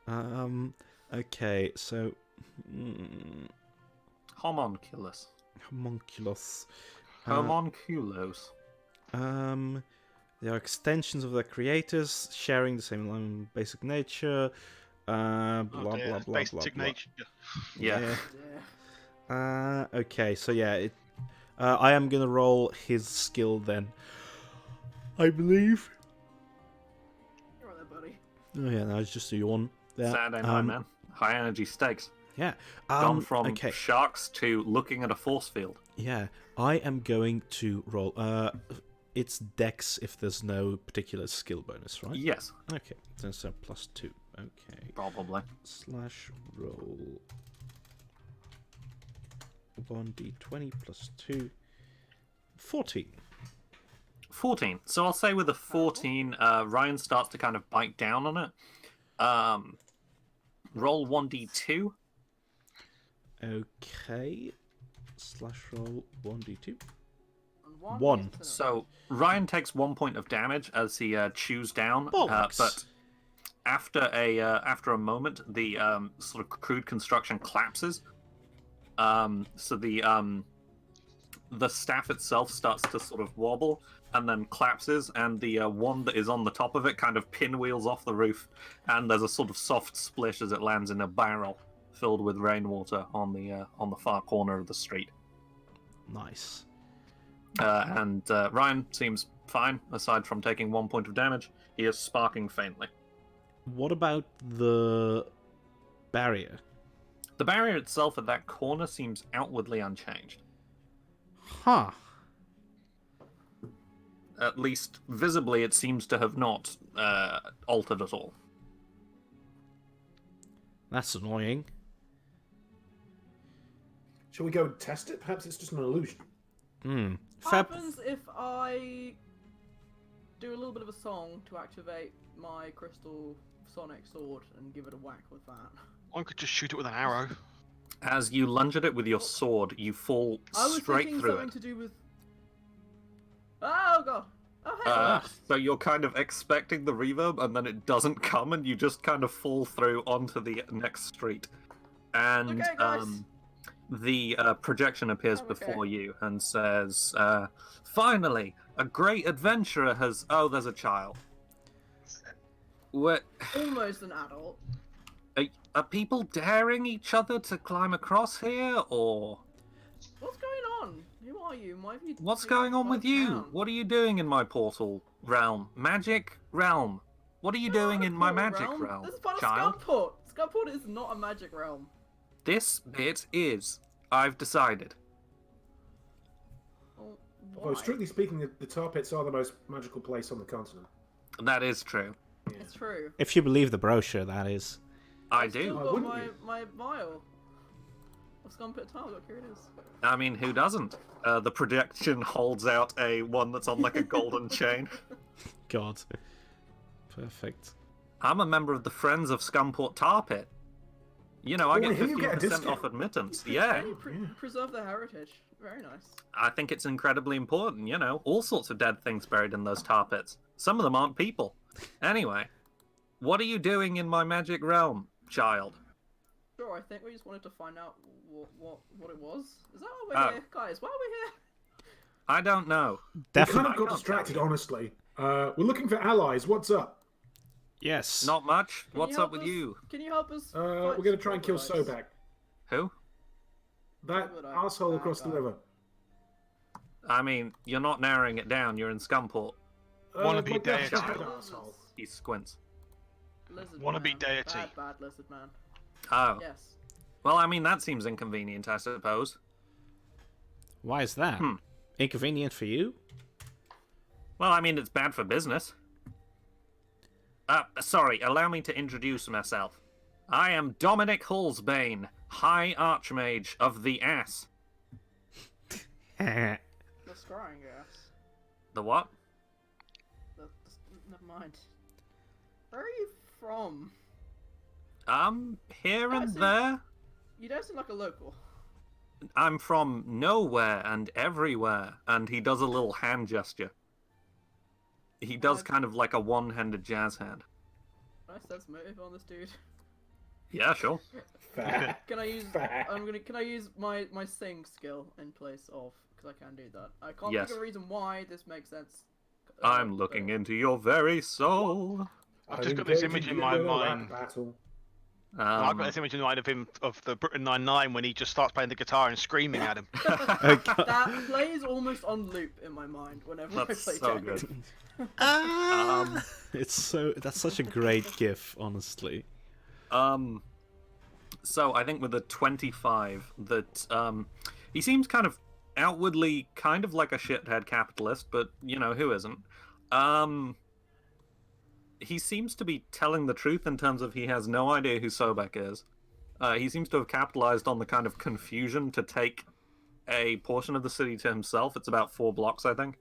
Actually. Okay, so Homunculus. homunculus. Homunculos. They are extensions of their creators, sharing the same basic nature. Blah blah dear, blah blah basic blah. nature. Yeah. Yeah. Okay, so yeah, I am gonna roll his skill then. I believe. You're right there, buddy. Oh yeah, no, it's just a yawn. Yeah. Saturday night, man. High energy stakes. Yeah. Gone from okay. sharks to looking at a force field. Yeah, I am going to roll. It's Dex if there's no particular skill bonus, right? Yes, Okay, that's a +2. Okay. probably. / roll 1d20 +2. 14. 14. So I'll say with a 14, Ryan starts to kind of bite down on it. Roll 1d2. Okay. / roll 1d2. And One. is to- So Ryan takes 1 point of damage as he chews down. Bollocks. But after a moment, the sort of crude construction collapses. So the staff itself starts to sort of wobble and then collapses, and the one that is on the top of it kind of pinwheels off the roof, and there's a sort of soft splish as it lands in a barrel filled with rainwater on the far corner of the street. Nice. And Ryan seems fine, aside from taking 1 point of damage. He is sparking faintly. What about the barrier? The barrier itself at that corner seems outwardly unchanged. Huh. At least visibly, it seems to have not altered at all. That's annoying. Shall we go and test it? Perhaps it's just an illusion. What Fab. happens if I do a little bit of a song to activate my crystal sonic sword and give it a whack with that? One could just shoot it with an arrow. As you lunge at it with your sword, you fall I was straight thinking through something it. to do with. Oh god! Oh hey! So you're kind of expecting the reverb, and then it doesn't come, and you just kind of fall through onto the next street. And Okay, guys. the projection appears I'm okay. before you and says, "Finally, a great adventurer has." Oh, there's a child. What? Almost an adult. Are people daring each other to climb across here, or What's going on? Who are you? Why have you? what's you going on gone with you? down? What are you doing in my portal realm? Magic realm. What are you Not doing a in my portal magic realm, This is part child? of Skumport. Skumport is not a magic realm. This bit is. I've decided. Well, Although, why? strictly speaking, the tar pits are the most magical place on the continent. That is true. It's true. If you believe the brochure, that is. I I've still do. Why got wouldn't my, you? my vial of Skumport tile. Look, here it is. I mean, who doesn't? The projection holds out a one that's on like a golden chain. God. Perfect. I'm a member of the Friends of Scumport Tar Pit. You know, I Oh, get here you get a 15% discount. off admittance. Yeah, Hey, preserve the heritage. Very nice. I think it's incredibly important, you know. All sorts of dead things buried in those tar pits. Some of them aren't people. Anyway, what are you doing in my magic realm, child? Sure, I think we just wanted to find out what it was. Is that why Oh. we're here? Guys, why are we here? I don't know. We kind Definitely. of got distracted, honestly. We're looking for allies. What's up? Yes. Not much. Can What's you help up with us? you? Can you help us? We're fight going to try and kill troglodytes? Sobek. Who? That Troglodyte. asshole Bad across the guy. river. I mean, you're not narrowing it down. You're in Scumport. Wannabe like that deity. bad asshole. He squints. Lizard Wannabe man. deity. Bad lizard man. Oh. Yes. Well, I mean, that seems inconvenient, I suppose. Why is that? Hmm. Inconvenient for you? Well, I mean, it's bad for business. Sorry, allow me to introduce myself. I am Dominic Hullsbane, High Archmage of the Ass. The scrying gas. The what? Never mind. Where are you from? Here and That's it. there. You don't seem like a local. I'm from nowhere and everywhere. And he does a little hand gesture. He does kind of like a one-handed jazz hand. Nice sense motive on this dude. Yeah, sure. Fair. Can I use? Fair. Can I use my sing skill in place of because I can do that. I can't Yes. think of a reason why this makes sense. I'm looking into your very soul. I've just got this image in my mind. Battle. I've got this image in mind of him of the Brooklyn Nine-Nine when he just starts playing the guitar and screaming at him. That plays almost on loop in my mind whenever That's I play so Tekken. good. That's such a great gif, honestly. So I think with the 25, that he seems kind of outwardly kind of like a shithead capitalist, but you know who isn't. He seems to be telling the truth in terms of he has no idea who Sobek is. He seems to have capitalized on the kind of confusion to take a portion of the city to himself. It's about 4 blocks, I think.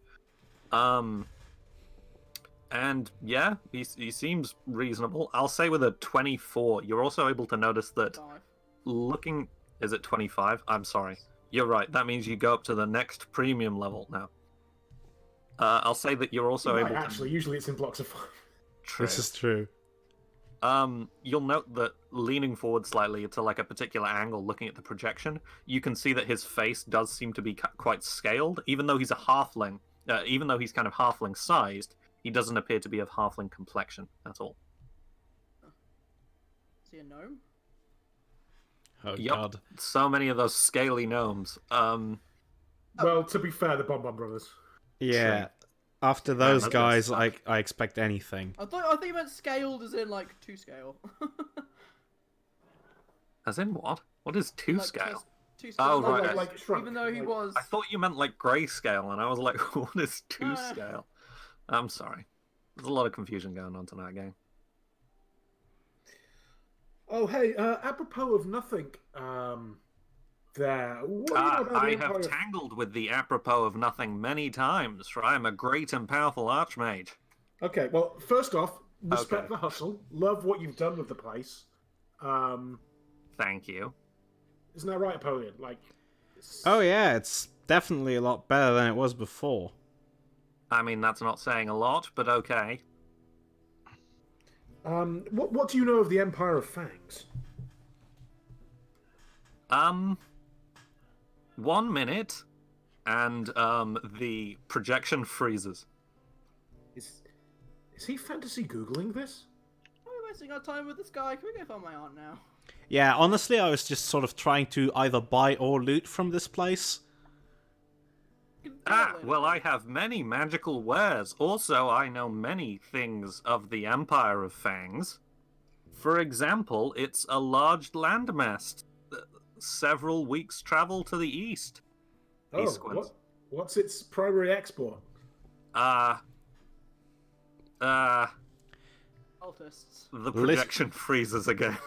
And yeah, he seems reasonable. I'll say with a 24, you're also able to notice that looking... Is it 25? I'm sorry. You're right. That means you go up to the next premium level now. I'll say that you're also able to... Actually, usually it's in blocks of 5. True. This is true. You'll note that leaning forward slightly to like a particular angle, looking at the projection, you can see that his face does seem to be quite scaled. Even though he's a halfling, even though he's kind of halfling sized, he doesn't appear to be of halfling complexion at all. Is he a gnome? Oh Yep. god. So many of those scaly gnomes. Well, to be fair, the Bon Bon Brothers. Yeah. After those that's guys, gonna I expect anything. I thought you meant scaled as in like 2 scale. As in what? What is 2 Like, scale? 2 scale. Oh, no, right. Like shrunk. even though he was. I thought you meant like grayscale, and I was like, what is 2 scale? I'm sorry. There's a lot of confusion going on tonight, gang. Oh, hey, apropos of nothing, there. What do you know about I the have Empire? tangled with the apropos of nothing many times, for I am a great and powerful archmage. Okay, well, first off, respect Okay. the hustle. Love what you've done with the place. Thank you. Isn't that right, Napoleon? Like, Oh yeah, it's definitely a lot better than it was before. I mean, that's not saying a lot, but okay. what do you know of the Empire of Fangs? 1 minute, and the projection freezes. Is he fantasy googling this? Why are we wasting our time with this guy? Can we go find my aunt now? Yeah, honestly, I was just sort of trying to either buy or loot from this place. Well, I have many magical wares. Also, I know many things of the Empire of Fangs. For example, it's a large landmass, several weeks' travel to the east. Oh, Eastwards. what's its primary export? Cultists. The projection freezes again.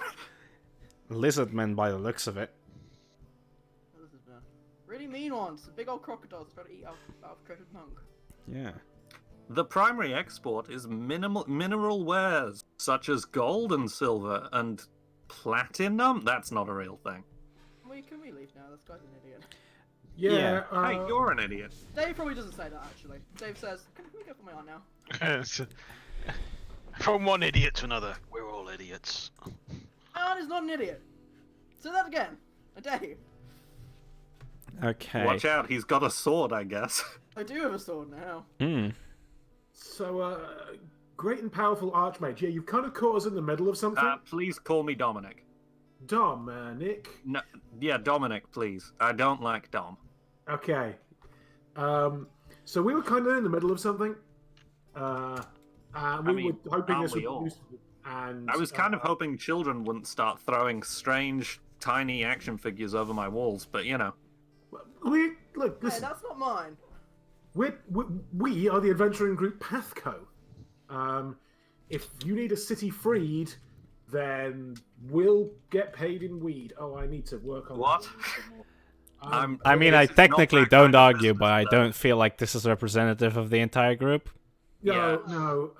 Lizardmen by the looks of it. Oh, this is bad. Really mean ones. Big old crocodiles try to eat out of treasure trunk. Yeah. The primary export is mineral wares, such as gold and silver and platinum. That's not a real thing. Can we leave now? This guy's an idiot. Yeah. Hey, you're an idiot. Dave probably doesn't say that actually. Dave says, "Can we go for my aunt now?" From one idiot to another, we're all idiots. My aunt is not an idiot. Say that again. I dare you. Okay. Watch out, he's got a sword, I guess. I do have a sword now. So, great and powerful archmage. Yeah, you've kind of caught us in the middle of something. Please call me Dominic. Dominic. No, yeah, Dominic, please. I don't like Dom. Okay. So we were kind of in the middle of something. We were hoping aren't this would we all? be useful. And I was kind of hoping children wouldn't start throwing strange, tiny action figures over my walls, but you know. Look, Hey, listen. that's not mine. We are the adventuring group PATHCO. If you need a city freed, then we'll get paid in weed. Oh, I need to work on What? that. I mean, I This is not technically that don't kind of argue, but I business, though. don't feel like this is representative of the entire group. No.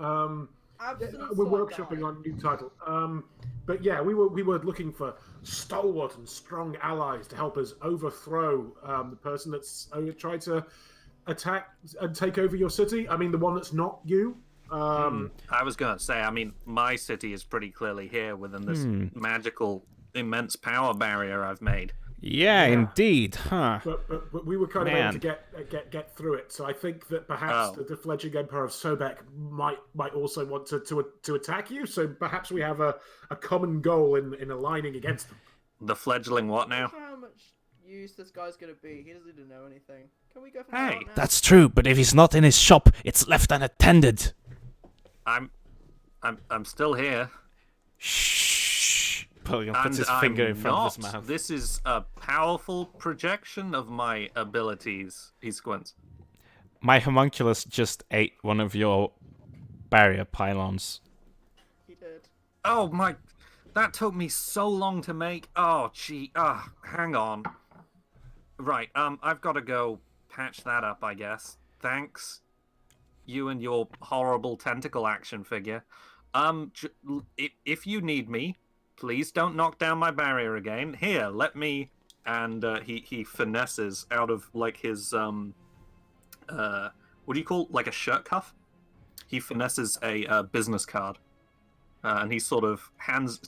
Absolute We're sword workshopping guy. on a new title. But yeah, we were looking for stalwart and strong allies to help us overthrow the person that's tried to attack and take over your city. I mean, the one that's not you. I was going to say, I mean, my city is pretty clearly here within this magical, immense power barrier I've made. Yeah, indeed, huh? But we were kind of Man. able to get through it. So I think that perhaps the fledgling Empire of Sobek might also want to attack you. So perhaps we have a common goal in aligning against them. The fledgling what I'm now? not sure how much use this guy's gonna be. He doesn't even know anything. Can we go for Hey, now? That's true, but if he's not in his shop, it's left unattended. I'm still here. Shh. Pulliam And puts his finger in front not. of his mouth. This is a powerful projection of my abilities. He squints. My homunculus just ate one of your barrier pylons. He did. Oh my, that took me so long to make. Oh gee, hang on. Right, I've got to go patch that up, I guess. Thanks, you and your horrible tentacle action figure. If you need me, please don't knock down my barrier again. Here, let me. And he finesses out of like his what do you call, like a shirt cuff? He finesses a business card, and he sort of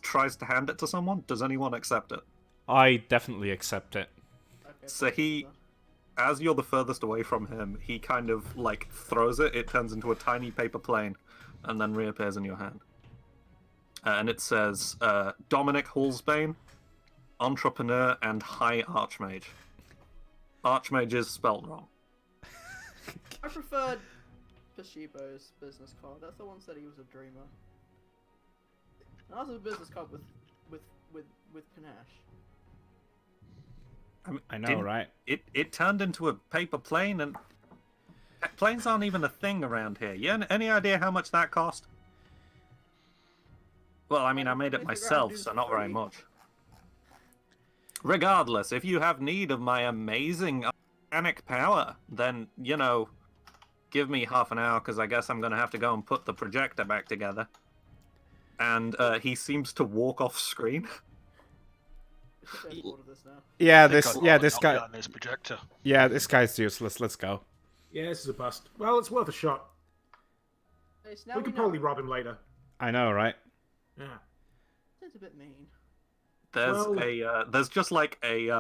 tries to hand it to someone. Does anyone accept it? I definitely accept it. Okay, So he, as you're the furthest away from him, he kind of like throws it. It turns into a tiny paper plane, and then reappears in your hand. And it says Dominic Hallsbane, entrepreneur and high archmage. Archmage is spelled wrong. I preferred Pishibo's business card. That's the one said he was a dreamer. And I was a business card with panache. I know, right? It turned into a paper plane, and planes aren't even a thing around here. Yeah, any idea how much that cost? Well, I mean, I made it myself, so not very much. Regardless, if you have need of my amazing organic power, then, you know, give me half an hour, because I guess I'm going to have to go and put the projector back together. And he seems to walk off screen. Yeah, this guy. This projector. Yeah, this guy's useless. Let's go. Yeah, this is a bust. Well, it's worth a shot. We could probably rob him later. I know, right? Yeah. That's a bit mean. There's just like a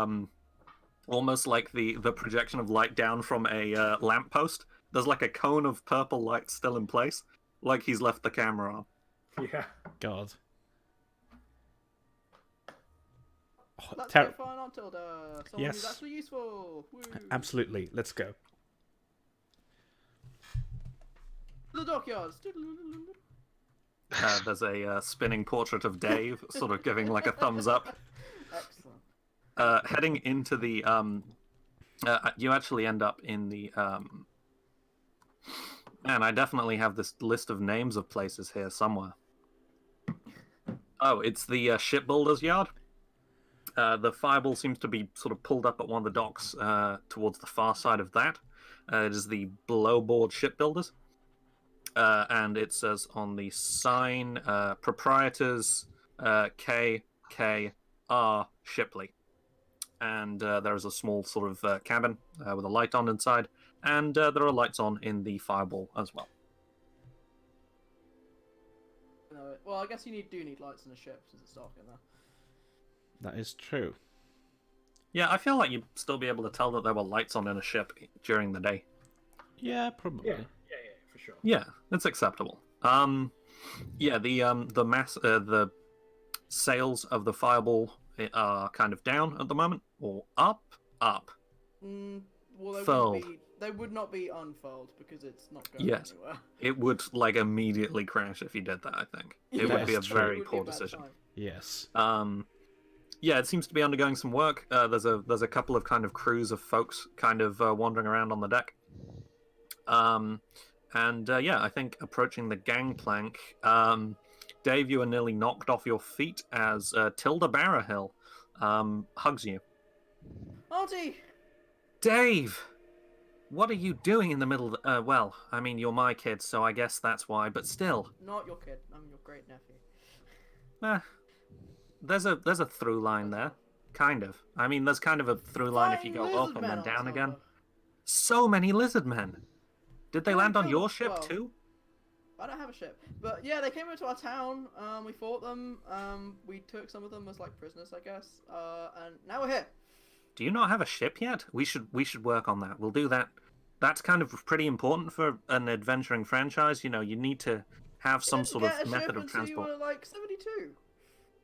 almost like the projection of light down from a lamppost. There's like a cone of purple light still in place, like he's left the camera on. Yeah. God. Let's go find Aunt Tilda. Someone Yes. who's actually useful. Woo. Absolutely. Let's go. The dockyards. There's a spinning portrait of Dave, sort of giving like a thumbs up. Excellent. Heading into the you actually end up in the man, I definitely have this list of names of places here somewhere. Oh, it's the shipbuilder's yard. The fireball seems to be sort of pulled up at one of the docks towards the far side of that. It is the Blowboard Shipbuilders. And it says on the sign, Proprietors K.K.R. Shipley. And there is a small sort of cabin with a light on inside. And there are lights on in the fireball as well. No, well, I guess you do need lights in a ship since it's dark in there. That is true. Yeah, I feel like you'd still be able to tell that there were lights on in a ship during the day. Yeah, probably. Yeah, for sure. Yeah, it's acceptable. Yeah, the sails of the fireball are kind of down at the moment, or up. Well, they would not be unfurled because it's not going anywhere. It would like immediately crash if you did that. I think it would be a very poor decision. Yes. Yeah, it seems to be undergoing some work. There's a couple of kind of crews of folks kind of wandering around on the deck. Yeah, I think approaching the gangplank, Dave, you are nearly knocked off your feet as Tilda Barrahill hugs you. Auntie! Dave! What are you doing in the middle of well, I mean, you're my kid, so I guess that's why, but still. Not your kid, I'm your great nephew. There's a through line there. Kind of. I mean, there's kind of a through line if you go up and then down again. So many lizard men. Did they land on your ship too? I don't have a ship. But yeah, they came into our town, we fought them, we took some of them as like prisoners, I guess, and now we're here. Do you not have a ship yet? We should work on that. We'll do that. That's kind of pretty important for an adventuring franchise. You know, you need to have some sort of method of transport. You were like 72.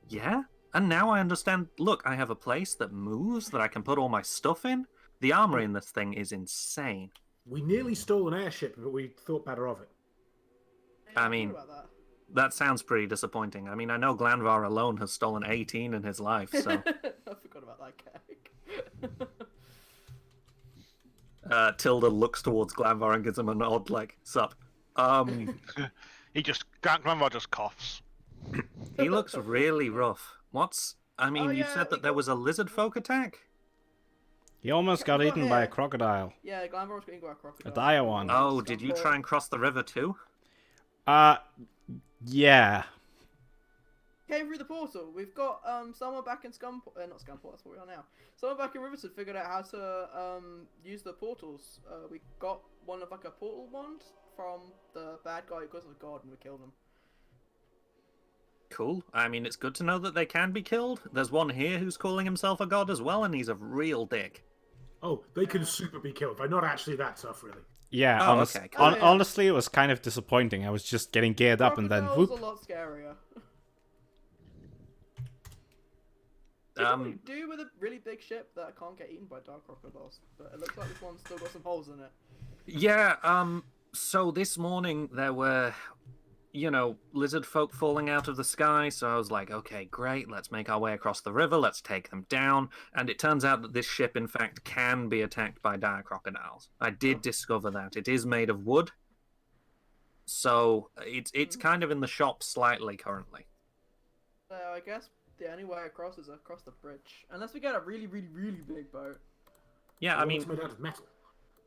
Yeah, and now I understand. Look, I have a place that moves that I can put all my stuff in. The armor in this thing is insane. We nearly stole an airship, but we thought better of it. I mean, that sounds pretty disappointing. I mean, I know Glanvar alone has stolen 18 in his life, so... I forgot about that gag. Tilda looks towards Glanvar and gives him a nod, like, sup. Glanvar just coughs. He looks really rough. I mean, you yeah, said that there was a lizard folk attack? He almost got eaten by a crocodile. Yeah, Glanvar was getting by a crocodile. A dire one. Oh, did you try and cross the river too? Yeah. Came through the portal. We've got someone back in Scumport, not Scumport, that's what we are now. Someone back in Riverton figured out how to use the portals. We got one of like a portal wand from the bad guy who was a god and we killed him. Cool. I mean, it's good to know that they can be killed. There's one here who's calling himself a god as well, and he's a real dick. Oh, they can super be killed. They're not actually that tough, really. Yeah, okay, cool. Honestly, it was kind of disappointing. I was just getting geared up and then whoop. A lot scarier. Um, we do with a really big ship that can't get eaten by dark crocodiles, but it looks like this one's still got some holes in it. Yeah, so this morning there were, lizard folk falling out of the sky, so I was like, okay, great, let's make our way across the river, let's take them down, and it turns out that this ship, in fact, can be attacked by dire crocodiles. I did discover that. It is made of wood, so it's kind of in the shop slightly currently. So I guess the only way across is across the bridge, unless we get a really, really, really big boat. Yeah, I mean, it's made out of metal.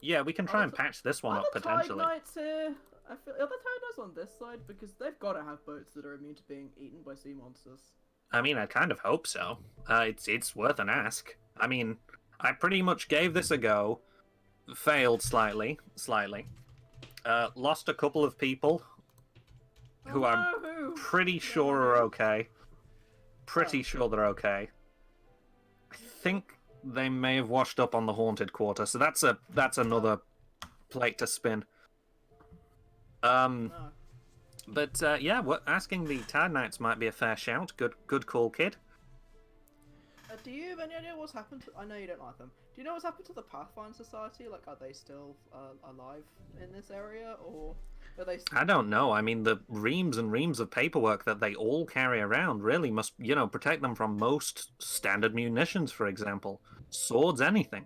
Yeah, we can try and patch this one up potentially. Tide Knights here. I feel are the Tide Knights on this side because they've got to have boats that are immune to being eaten by sea monsters. I mean, I kind of hope so. It's worth an ask. I mean, I pretty much gave this a go, failed slightly, lost a couple of people who I'm pretty sure are okay. Pretty sure they're okay. I think they may have washed up on the haunted quarter, so that's another plate to spin. But yeah, asking the Tide Knights might be a fair shout. Good call, kid. Do you have any idea what's happened to... I know you don't like them. Do you know what's happened to the Pathfinder Society? Like, are they still alive in this area, or are they... I don't know. I mean, the reams and reams of paperwork that they all carry around really must, protect them from most standard munitions, for example. Swords, anything.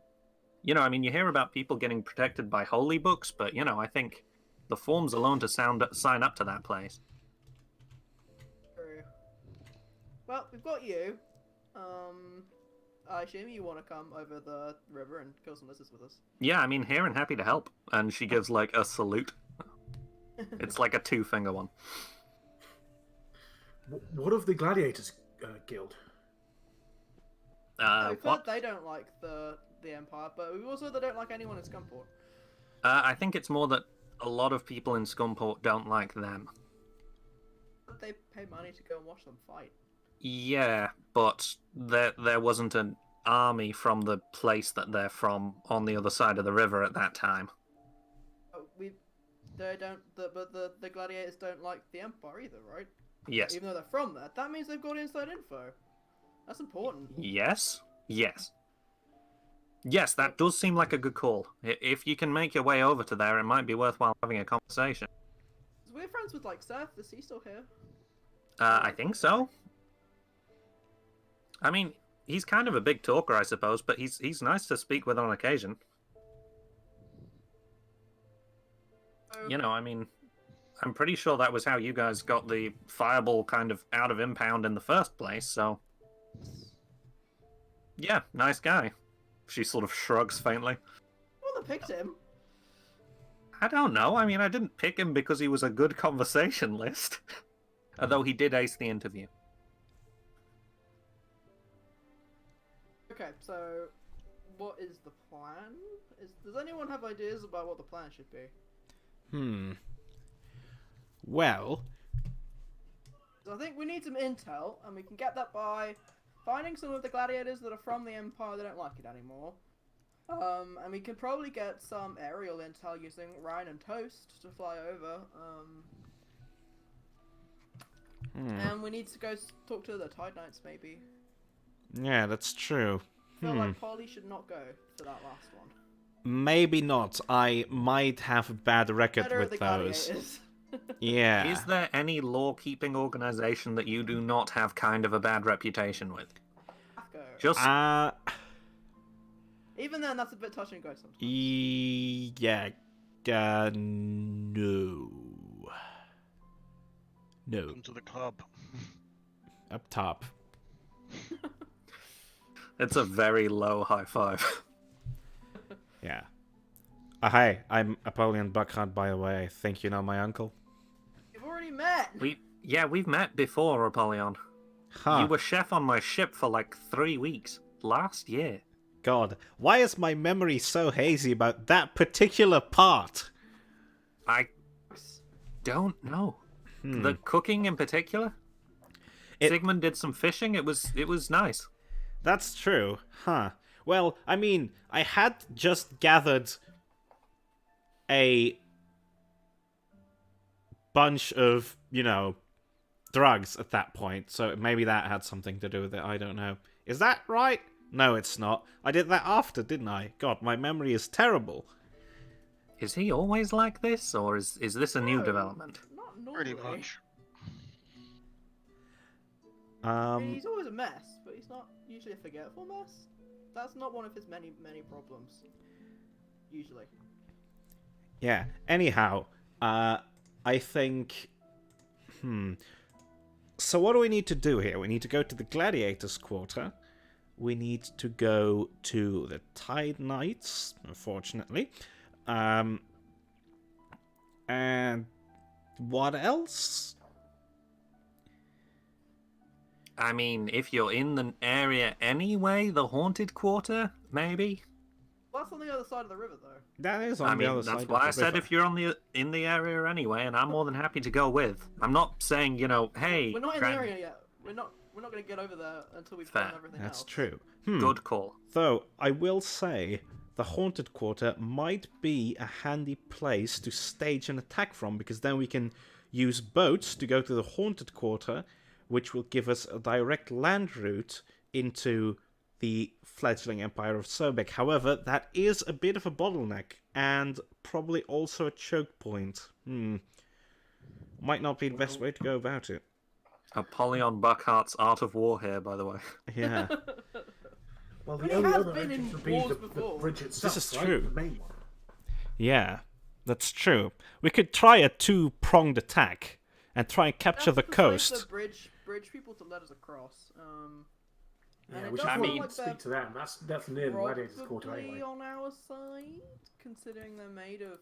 I mean, you hear about people getting protected by holy books, but, I think the forms alone to sign up to that place. True. Well, we've got you. I assume you want to come over the river and kill some lizards with us. Yeah, I mean, here and happy to help. And she gives, like, a salute. It's like a two-finger one. What of the Gladiators Guild? What? They don't like the Empire, but we also they don't like anyone in Scumport. I think it's more that a lot of people in Scumport don't like them. But they pay money to go and watch them fight. Yeah, but there wasn't an army from the place that they're from on the other side of the river at that time. The gladiators don't like the Empire either, right? Yes. Even though they're from there, that means they've got inside info. That's important. Yes. Yes, that does seem like a good call. If you can make your way over to there, it might be worthwhile having a conversation. We're friends with like Seth. Is he still here? I think so. I mean, he's kind of a big talker, I suppose, but he's nice to speak with on occasion. I mean, I'm pretty sure that was how you guys got the fireball kind of out of impound in the first place, so... Yeah, nice guy. She sort of shrugs faintly. Well, they picked him. I don't know. I mean, I didn't pick him because he was a good conversationalist. Although he did ace the interview. Okay, so what is the plan? Does anyone have ideas about what the plan should be? Well, So I think we need some intel, and we can get that by finding some of the gladiators that are from the Empire, they don't like it anymore. And we could probably get some aerial intel using Ryan and Toast to fly over. And we need to go talk to the Tide Knights, maybe. Yeah, that's true. I feel like Polly should not go to that last one. Maybe not. I might have a bad record Better at with the those. gladiators. Yeah. Is there any law-keeping organization that you do not have kind of a bad reputation with? PATHCO. Just Even then, that's a bit touch and go sometimes. Yeah. No. No. Come to the club. Up top. it's a very low high five. Yeah. Hi, I'm Apollyon Buckhart, by the way. I think you know my uncle. We've already met. We've met before, Apollyon. Huh. You were chef on my ship for like 3 weeks last year. God, why is my memory so hazy about that particular part? I don't know. The cooking in particular? Sigmund did some fishing. It was nice. That's true. Huh. Well, I mean, I had just gathered a bunch of, drugs at that point, so maybe that had something to do with it. I don't know. Is that right? No, it's not. I did that after, didn't I? God, my memory is terrible. Is he always like this, or is this a new development? Not normally. Pretty much. I mean, he's always a mess, but he's not usually a forgetful mess. That's not one of his many problems. Usually. Yeah. Anyhow, I think... So what do we need to do here? We need to go to the Gladiators' Quarter. We need to go to the Tide Knights, unfortunately. And what else? I mean, if you're in the area anyway, the Haunted Quarter, maybe? Well, that's on the other side of the river, though. That is on the other side. That's why I said if you're in the area anyway, and I'm more than happy to go with. I'm not saying, hey... We're not in the area yet. We're not going to get over there until we've done everything else. That's true. Good call. Though, I will say, the Haunted Quarter might be a handy place to stage an attack from, because then we can use boats to go to the Haunted Quarter, which will give us a direct land route into the fledgling Empire of Sobek. However, that is a bit of a bottleneck, and probably also a choke point. Might not be the best way to go about it. Apollyon Buckhart's Art of War here, by the way. Yeah. Well, But the he only has other been entrance in would be wars the before. bridge itself, is right? true. The main one. Yeah, that's true. We could try a two-pronged attack and try and capture the Persuade coast. The bridge people to let us across. Yeah, and it we does should look mean, like speak to them. That's near the Gladiators' Quarter probably anyway. on our side, considering they're made of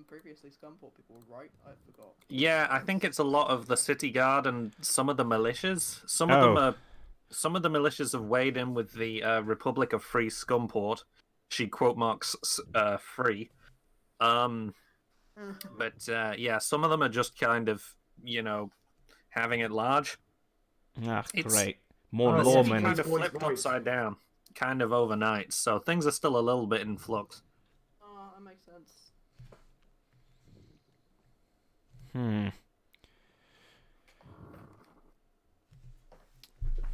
previously Scumport people, right? I forgot. Yeah, I think it's a lot of the city guard and some of the militias. Some of the militias have weighed in with the Republic of Free Scumport. She quote marks free. But yeah, some of them are just kind of, having it large. Ah, It's- great. More The city lawmen. kind of Boys, flipped boys. upside down, kind of overnight, so things are still a little bit in flux. Oh, that makes sense.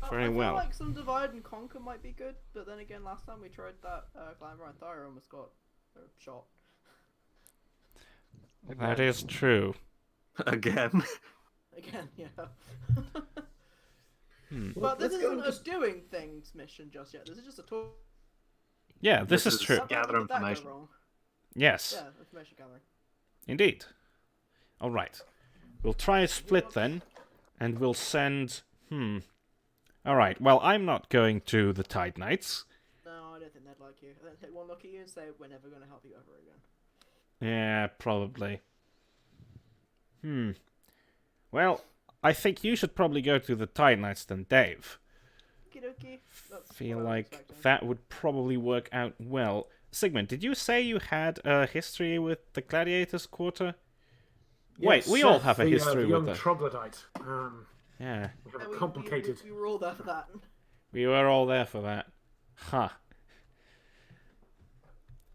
Very I well. feel like some divide and conquer might be good, but then again, last time we tried that, Glamour and Thyra almost got shot. That is true. Again. Again, yeah. Well, But this let's go isn't and a doing things mission just yet. This is just a tour. Yeah, this This is is- true. Gather How did that go information. wrong? Yes, Yeah, information gathering. indeed. All right. We'll try a split then, and we'll send... All right, well, I'm not going to the Tide Knights. No, I don't think they'd like you. I think they'd one look at you and say, "We're never going to help you ever again." Yeah, probably. Well, I think you should probably go to the Tide Knights then, Dave. Okie dokie. Feel like that would probably work out well. Sigmund, did you say you had a history with the Gladiators' Quarter? Wait, Yes, we all Seth, have a history the young with the... troglodyte. Yeah. We have a complicated. We were all there for that. We were all there for that. Huh.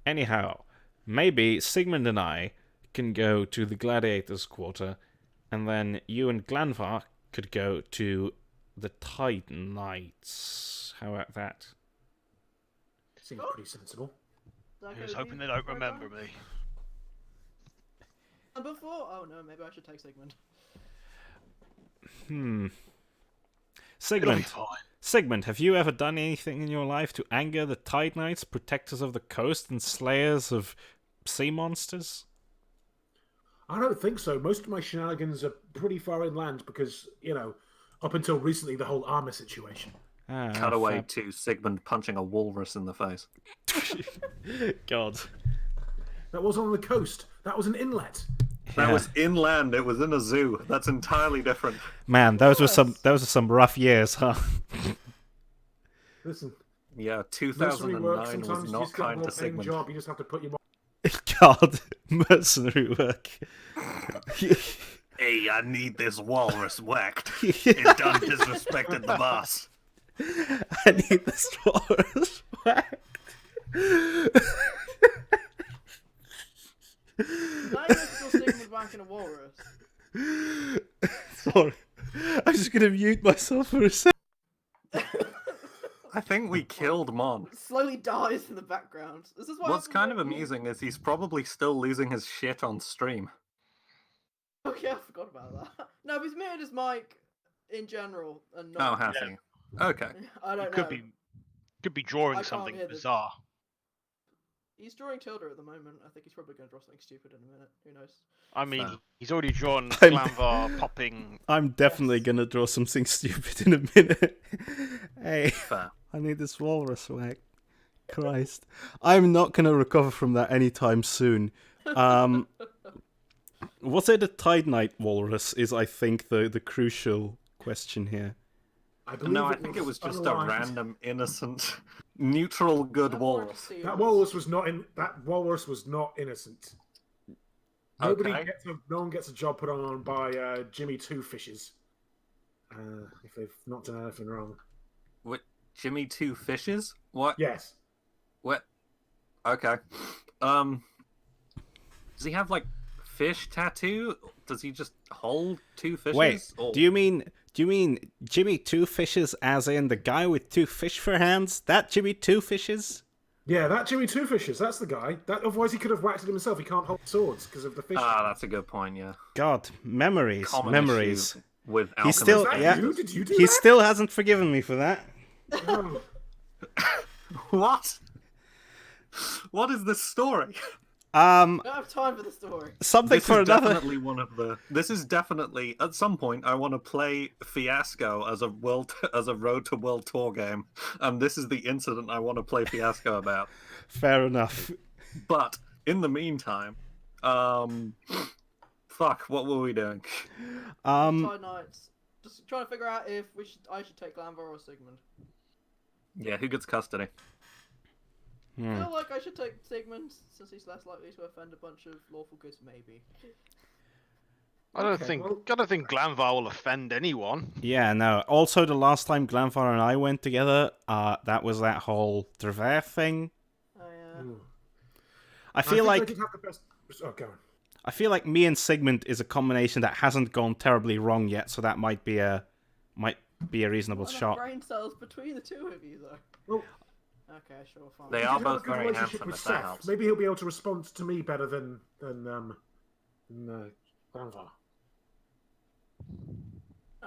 Anyhow, maybe Sigmund and I can go to the Gladiators' Quarter, and then you and Glanvar could go to the Tide Knights. How about that? Seems pretty sensible. I was hoping they don't remember me. And before, oh no, maybe I should take Sigmund. Sigmund, It'll be fine. Sigmund, have you ever done anything in your life to anger the Tide Knights, protectors of the coast and slayers of sea monsters? I don't think so. Most of my shenanigans are pretty far inland because, up until recently, the whole armor situation. Cut away to Sigmund punching a walrus in the face. God. That wasn't on the coast. That was an inlet. That was inland. It was in a zoo. That's entirely different. Man, those were some rough years, huh? Listen. Yeah, Mercenary work, 2009 sometimes was you not just get a kind more to paying Sigmund. job, you just have to put your God, mercenary work. Hey, I need this walrus whacked. It done disrespected the boss. I need this walrus whacked. Now you're still Sigmund whacking a walrus. Sorry. I'm just gonna mute myself for a sec. I think we killed Mon. Slowly dies in the background. This is what What's happened kind of when- amusing is he's probably still losing his shit on stream. Oh yeah, I forgot about that. No, he's muted his mic in general and Oh, not. has he? Okay. I don't You know. could be drawing I can't something hear the- bizarre. He's drawing Tilda at the moment. I think he's probably going to draw something stupid in a minute. Who knows? I mean, Fair. he's already drawn I'm- Glanvar popping. I'm definitely Yes. gonna draw something stupid in a minute. Hey, Fair. I need this walrus whack. Christ. I'm not gonna recover from that anytime soon. Was it a Tide Knight walrus is, I think, the crucial question here. I believe No, I think it was just a unaligned. random, innocent, neutral good I've already walrus. seen That this. walrus was not in. That walrus was not innocent. Nobody Okay. no one gets a job put on by Jimmy Two Fishes. If they've not done anything wrong. What? Jimmy Two Fishes? What? Yes. What? Okay. Does he have like fish tattoo? Does he just hold two fishes? Wait, Or- do you mean Jimmy Two Fishes as in the guy with two fish for hands? That Jimmy Two Fishes? Yeah, that Jimmy Two Fishes. That's the guy. Otherwise, he could have whacked it himself. He can't hold swords because of the fish. Ah, that's a good point. Yeah. God, memories, Common memories. issue with He still- alchemists. yeah. You? Did you do He that? still hasn't forgiven me for that. Oh. What? What is this story? I don't have time for the story. Something This for is another. definitely one of the. This is definitely at some point I want to play Fiasco as a Road to World Tour game, and this is the incident I want to play Fiasco about. Fair enough. But in the meantime, fuck, what were we doing? Tide Knights. Just trying to figure out if I should take Glanvar or Sigmund. Yeah, who gets custody? I feel like I should take Sigmund since he's less likely to offend a bunch of lawful goods. Maybe. I don't Okay, think well- I don't think Glanvar will offend anyone. Yeah, no. Also, the last time Glanvar and I went together, that was that whole Trever thing. Oh yeah. Ooh. I feel think I like did have the best. Oh, go on. I feel like me and Sigmund is a combination that hasn't gone terribly wrong yet, so that might be a reasonable Not enough shot. brain cells between the two of you, though. Well, Okay, sure, fine. They he are did have a both good very relationship handsome, with if that Seth. helps. Maybe he'll be able to respond to me better than Glanvar. I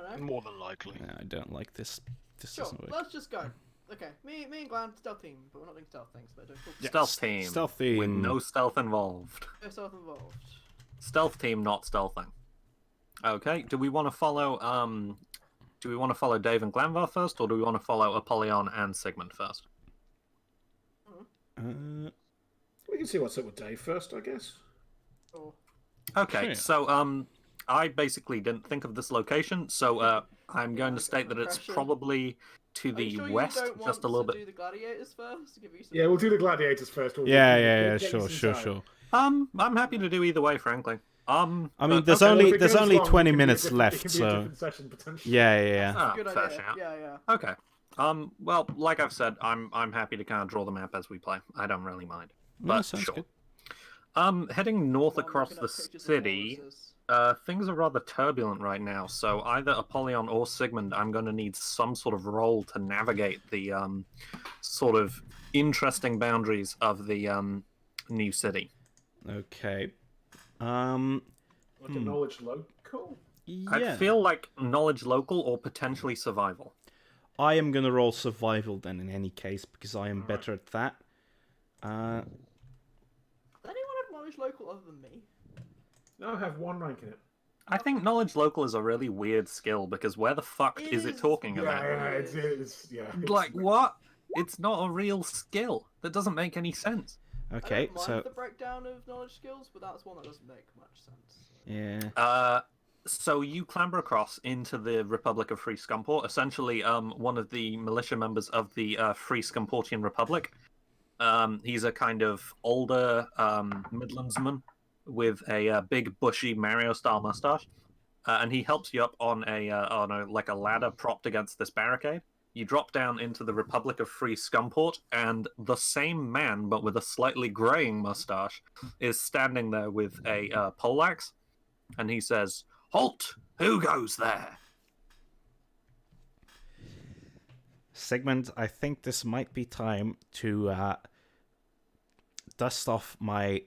don't know. More than likely. No, I don't like this. This Sure, doesn't work. let's just go. Okay, me and Glenn, stealth team, but we're not doing stealth things. But doing cool. Stealth team. Stealth With team. no stealth involved. No stealth involved. Stealth team, not stealthing. Okay. Do we want to follow? Do we want to follow Dave and Glanvar first, or do we want to follow Apollyon and Sigmund first? We can see what's up with Dave first, I guess. Sure. Okay. Sure. So I basically didn't think of this location, so I'm going to I state got that it's impression. probably to Are the you sure you west, don't want just a little to bit. do the gladiators first? To give you some Yeah, we'll do the gladiators first. Yeah, We'll get you sure, some sure, time. sure. I'm happy to do either way, frankly. I mean, but- there's okay, only Well, if it there's goes only long, 20 it can be a minutes different- left, it can be a so different session, potentially. yeah. Ah, Good fair idea. shout. Yeah. Okay. Well, like I've said, I'm happy to kind of draw the map as we play. I don't really mind. No, But sounds sure. good. Heading north While I'm across looking the up pictures of city, walruses. things are rather turbulent right now. So either Apollyon or Sigmund, I'm going to need some sort of role to navigate the sort of interesting boundaries of the new city. Okay. Like a knowledge local. Yeah. I'd feel like knowledge local or potentially survival. I am gonna roll survival then in any case because I am Alright. better at that. Does anyone have knowledge local other than me? No, I have 1 rank in it. I think knowledge local is a really weird skill because where the fuck It is it is. talking Yeah, about? yeah, it's Like what? It's not a real skill. That doesn't make any sense. Okay, I don't mind so the breakdown of knowledge skills, but that's one that doesn't make much sense. yeah. So you clamber across into the Republic of Free Scumport, essentially one of the militia members of the Free Scumportian Republic. He's a kind of older Midlandsman with a big bushy Mario-style mustache, and he helps you up on a ladder propped against this barricade. You drop down into the Republic of Free Scumport, and the same man, but with a slightly graying mustache, is standing there with a poleaxe, and he says, "Halt! Who goes there?" Sigmund, I think this might be time to dust off my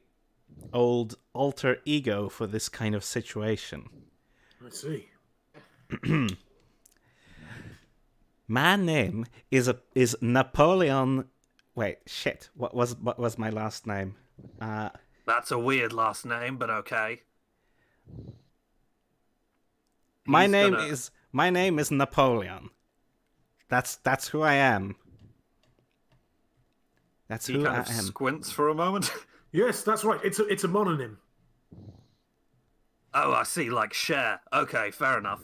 old alter ego for this kind of situation. I see. My name is Napoleon. Wait, shit. What was my last name? That's a weird last name, but okay. My He's name is Napoleon. That's who I am. That's He who kind I of am. squints for a moment. Yes, that's right. It's a mononym. Oh, I see, like share. Okay, fair enough.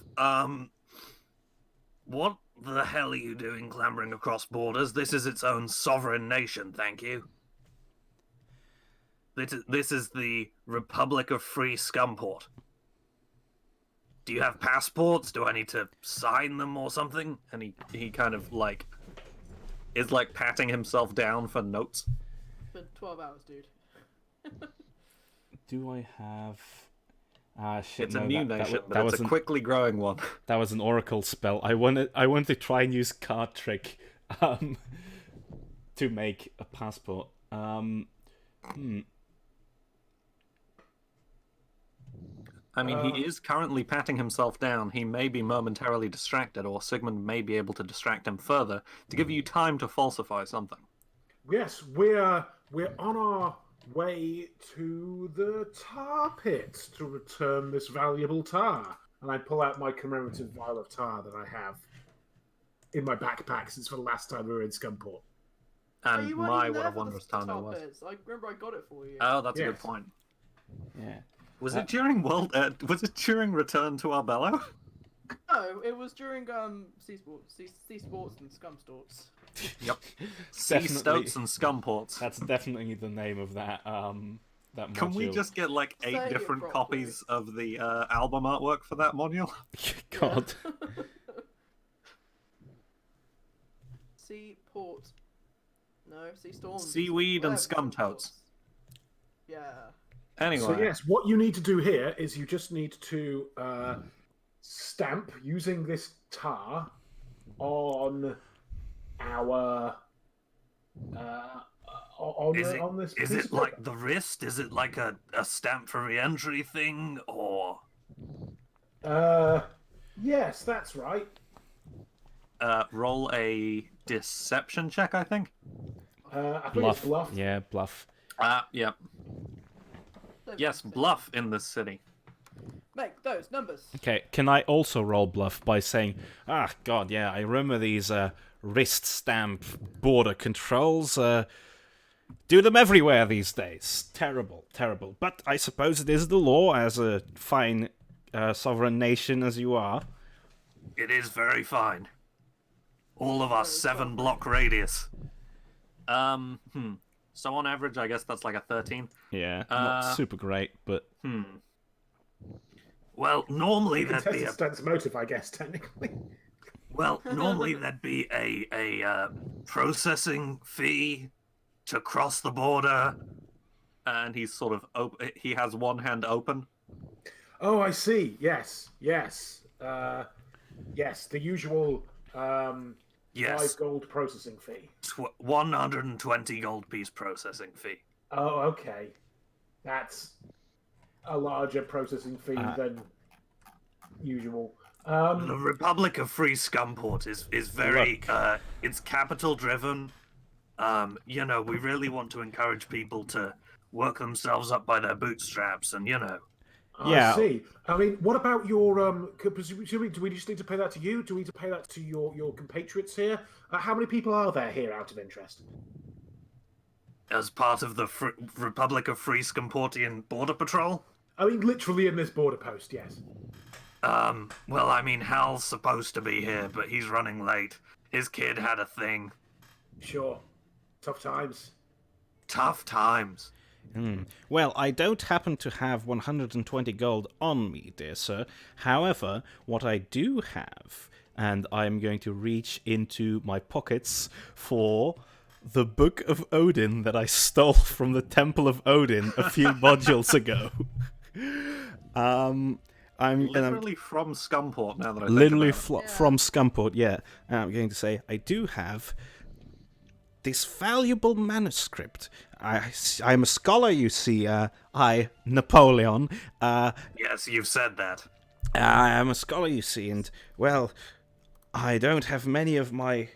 What the hell are you doing clambering across borders? This is its own sovereign nation, thank you. This is the Republic of Free Scumport. Do you have passports? Do I need to sign them or something? And he kind of like is like patting himself down for notes. It's been 12 hours, dude. Do I have? Shit. It's no, a new that nation, that but was it's a quickly growing one. That was an oracle spell. I wanted to try and use card trick, to make a passport. I mean, he is currently patting himself down. He may be momentarily distracted, or Sigmund may be able to distract him further to give you time to falsify something. Yes, we're on our way to the tar pit to return this valuable tar. And I pull out my commemorative vial of tar that I have in my backpack since the last time we were in Scumport. And you weren't my, even what there a for the wondrous time it top was. bits. I remember I got it for you. Oh, that's a Yes. good point. Yeah. Was it during was it during Return to Arbello? No, it was during Sea Sports and Scum Storts. Yep. Sea Definitely. Stoats and Scumports. That's definitely the name of that that module. Can we just get like 8 Say it different properly. copies of the album artwork for that module? God. Seaport. No, Sea Storms. Seaweed and Whatever, Scum Scum Totes. Storts. Yeah. Anyway, So yes, what you need to do here is you just need to stamp using this tar on our on this. is piece it of like paper. the wrist? Is it like a stamp for re-entry thing, or Yes, that's right. roll a deception check? I think. I think it's bluff. Yeah, bluff. Yep. Yes, bluff in this city. Make those numbers. Okay, can I also roll bluff by saying, God, yeah, I remember these wrist stamp border controls. Do them everywhere these days. Terrible, terrible. But I suppose it is the law as a fine sovereign nation as you are. It is very fine. All of our 7-block radius. So on average, I guess that's like a 13. Yeah, not super great, but... Well, normally that'd be Contested a... stance motive, I guess, technically. Well, normally there'd be a processing fee to cross the border, and he's sort of he has one hand open. Oh, I see. Yes, yes, yes. The usual Yes, 5 gold processing fee. 120 gold piece processing fee. Oh, okay. That's a larger processing fee than usual. The Republic of Free Scumport is very Look. it's capital driven. You know, we really want to encourage people to work themselves up by their bootstraps, and you know. I Yeah. see. I mean, what about your presumably, do we just need to pay that to you? Do we need to pay that to your compatriots here? How many people are there here, out of interest? As part of the Republic of Free Scumportian Border Patrol. I mean, literally in this border post, yes. Well, I mean, Hal's supposed to be here, but he's running late. His kid had a thing. Sure. Tough times. Tough times. Well, I don't happen to have 120 gold on me, dear sir. However, what I do have, and I'm going to reach into my pockets for the Book of Odin that I stole from the Temple of Odin a few modules ago. I'm literally from Scumport now that I think literally about it. from Scumport, yeah. And I'm going to say I do have this valuable manuscript. I'm a scholar, you see. Napoleon. Yes, you've said that. I am a scholar, you see, and, well, I don't have many of my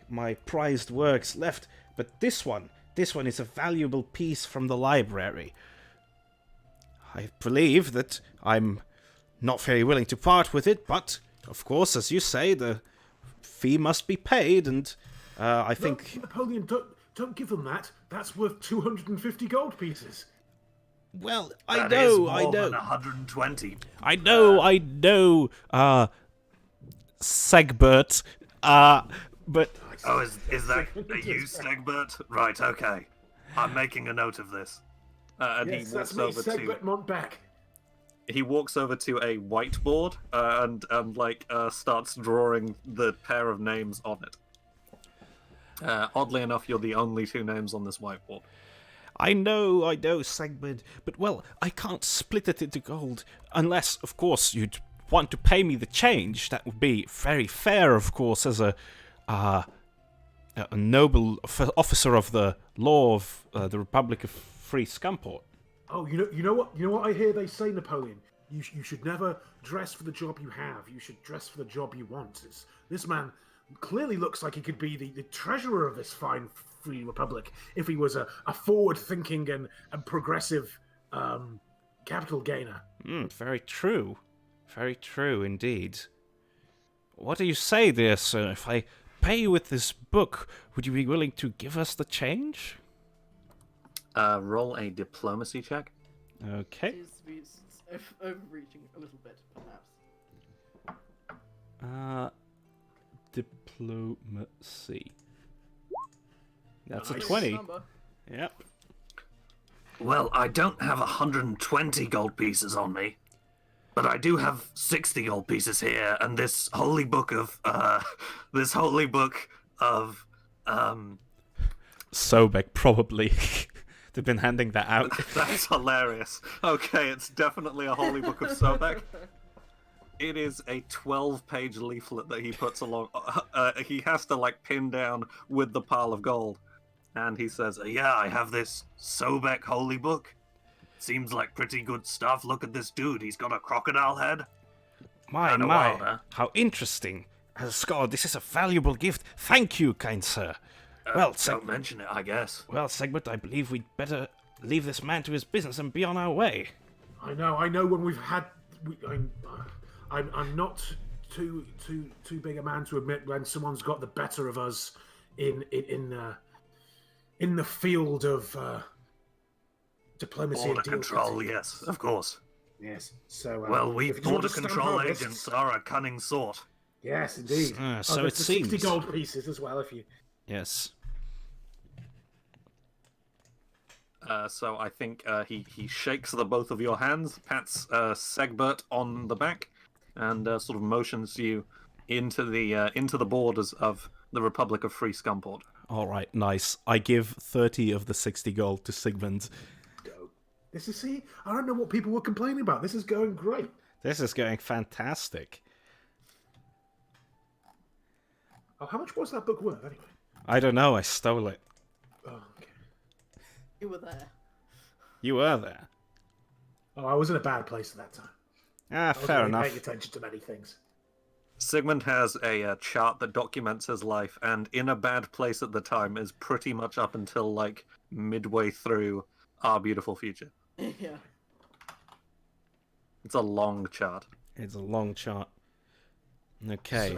prized works left, but this one is a valuable piece from the library. I believe that I'm not very willing to part with it, but, of course, as you say, the fee must be paid, and I think... No, Napoleon, don't give them that. That's worth 250 gold pieces. Well, That is more than 120. I know, Segbert, but... Oh, is that you, Segbert? Right, okay. I'm making a note of this. And Yes, he walks that's me, over Segbert to... Montbec. He walks over to a whiteboard and starts drawing the pair of names on it. Oddly enough, you're the only 2 names on this whiteboard. I know, Segbert, but, well, I can't split it into gold, unless, of course, you'd want to pay me the change. That would be very fair, of course, as a noble officer of the law of the Republic of Free Scumport. Oh, you know what I hear they say, Napoleon. You should never dress for the job you have. You should dress for the job you want. This man clearly looks like he could be the treasurer of this fine free republic if he was a forward-thinking and progressive capital gainer. Very true. Very true indeed. What do you say, dear sir? If I pay you with this book, would you be willing to give us the change? Roll a diplomacy check. Okay. Seems to be overreaching a little bit, perhaps. Diplomacy. That's a Nice. 20. Number. Yep. Well, I don't have 120 gold pieces on me, but I do have 60 gold pieces here, and this holy book of Sobek, probably. They've been handing that out. That's hilarious. Okay, it's definitely a holy book of Sobek. It is a 12-page leaflet that he puts along. He has to pin down with the pile of gold, and he says, "Yeah, I have this Sobek holy book. Seems like pretty good stuff. Look at this dude. He's got a crocodile head. My, Kinda my, wild, huh? how interesting. As a scholar, this is a valuable gift. Thank you, kind sir. Well, Don't mention it, I guess." Well, Segbert, I believe we'd better leave this man to his business and be on our way. I know. When we've had, I'm not too big a man to admit when someone's got the better of us in the field of diplomacy Border and deal control, cutting. yes, of course. Yes. So Well, if we you just want border to stamp control our agents wrists- are a cunning sort. Yes, indeed. So there's it the 60 seems. gold pieces as well, if you. Yes. So I think he shakes the both of your hands, pats Segbert on the back, and sort of motions you into the borders of the Republic of Free Scumport. All right, nice. I give 30 of the 60 gold to Sigmund. This is, see, I don't know what people were complaining about. This is going great. This is going fantastic. Oh, how much was that book worth anyway? I don't know, I stole it. Oh, okay. You were there. You were there. Oh, I was in a bad place at that time. Ah, I wasn't fair really enough. paying attention to many things. Sigmund has a chart that documents his life, and in a bad place at the time is pretty much up until like midway through Our Beautiful Future. Yeah. It's a long chart. It's a long chart. Okay.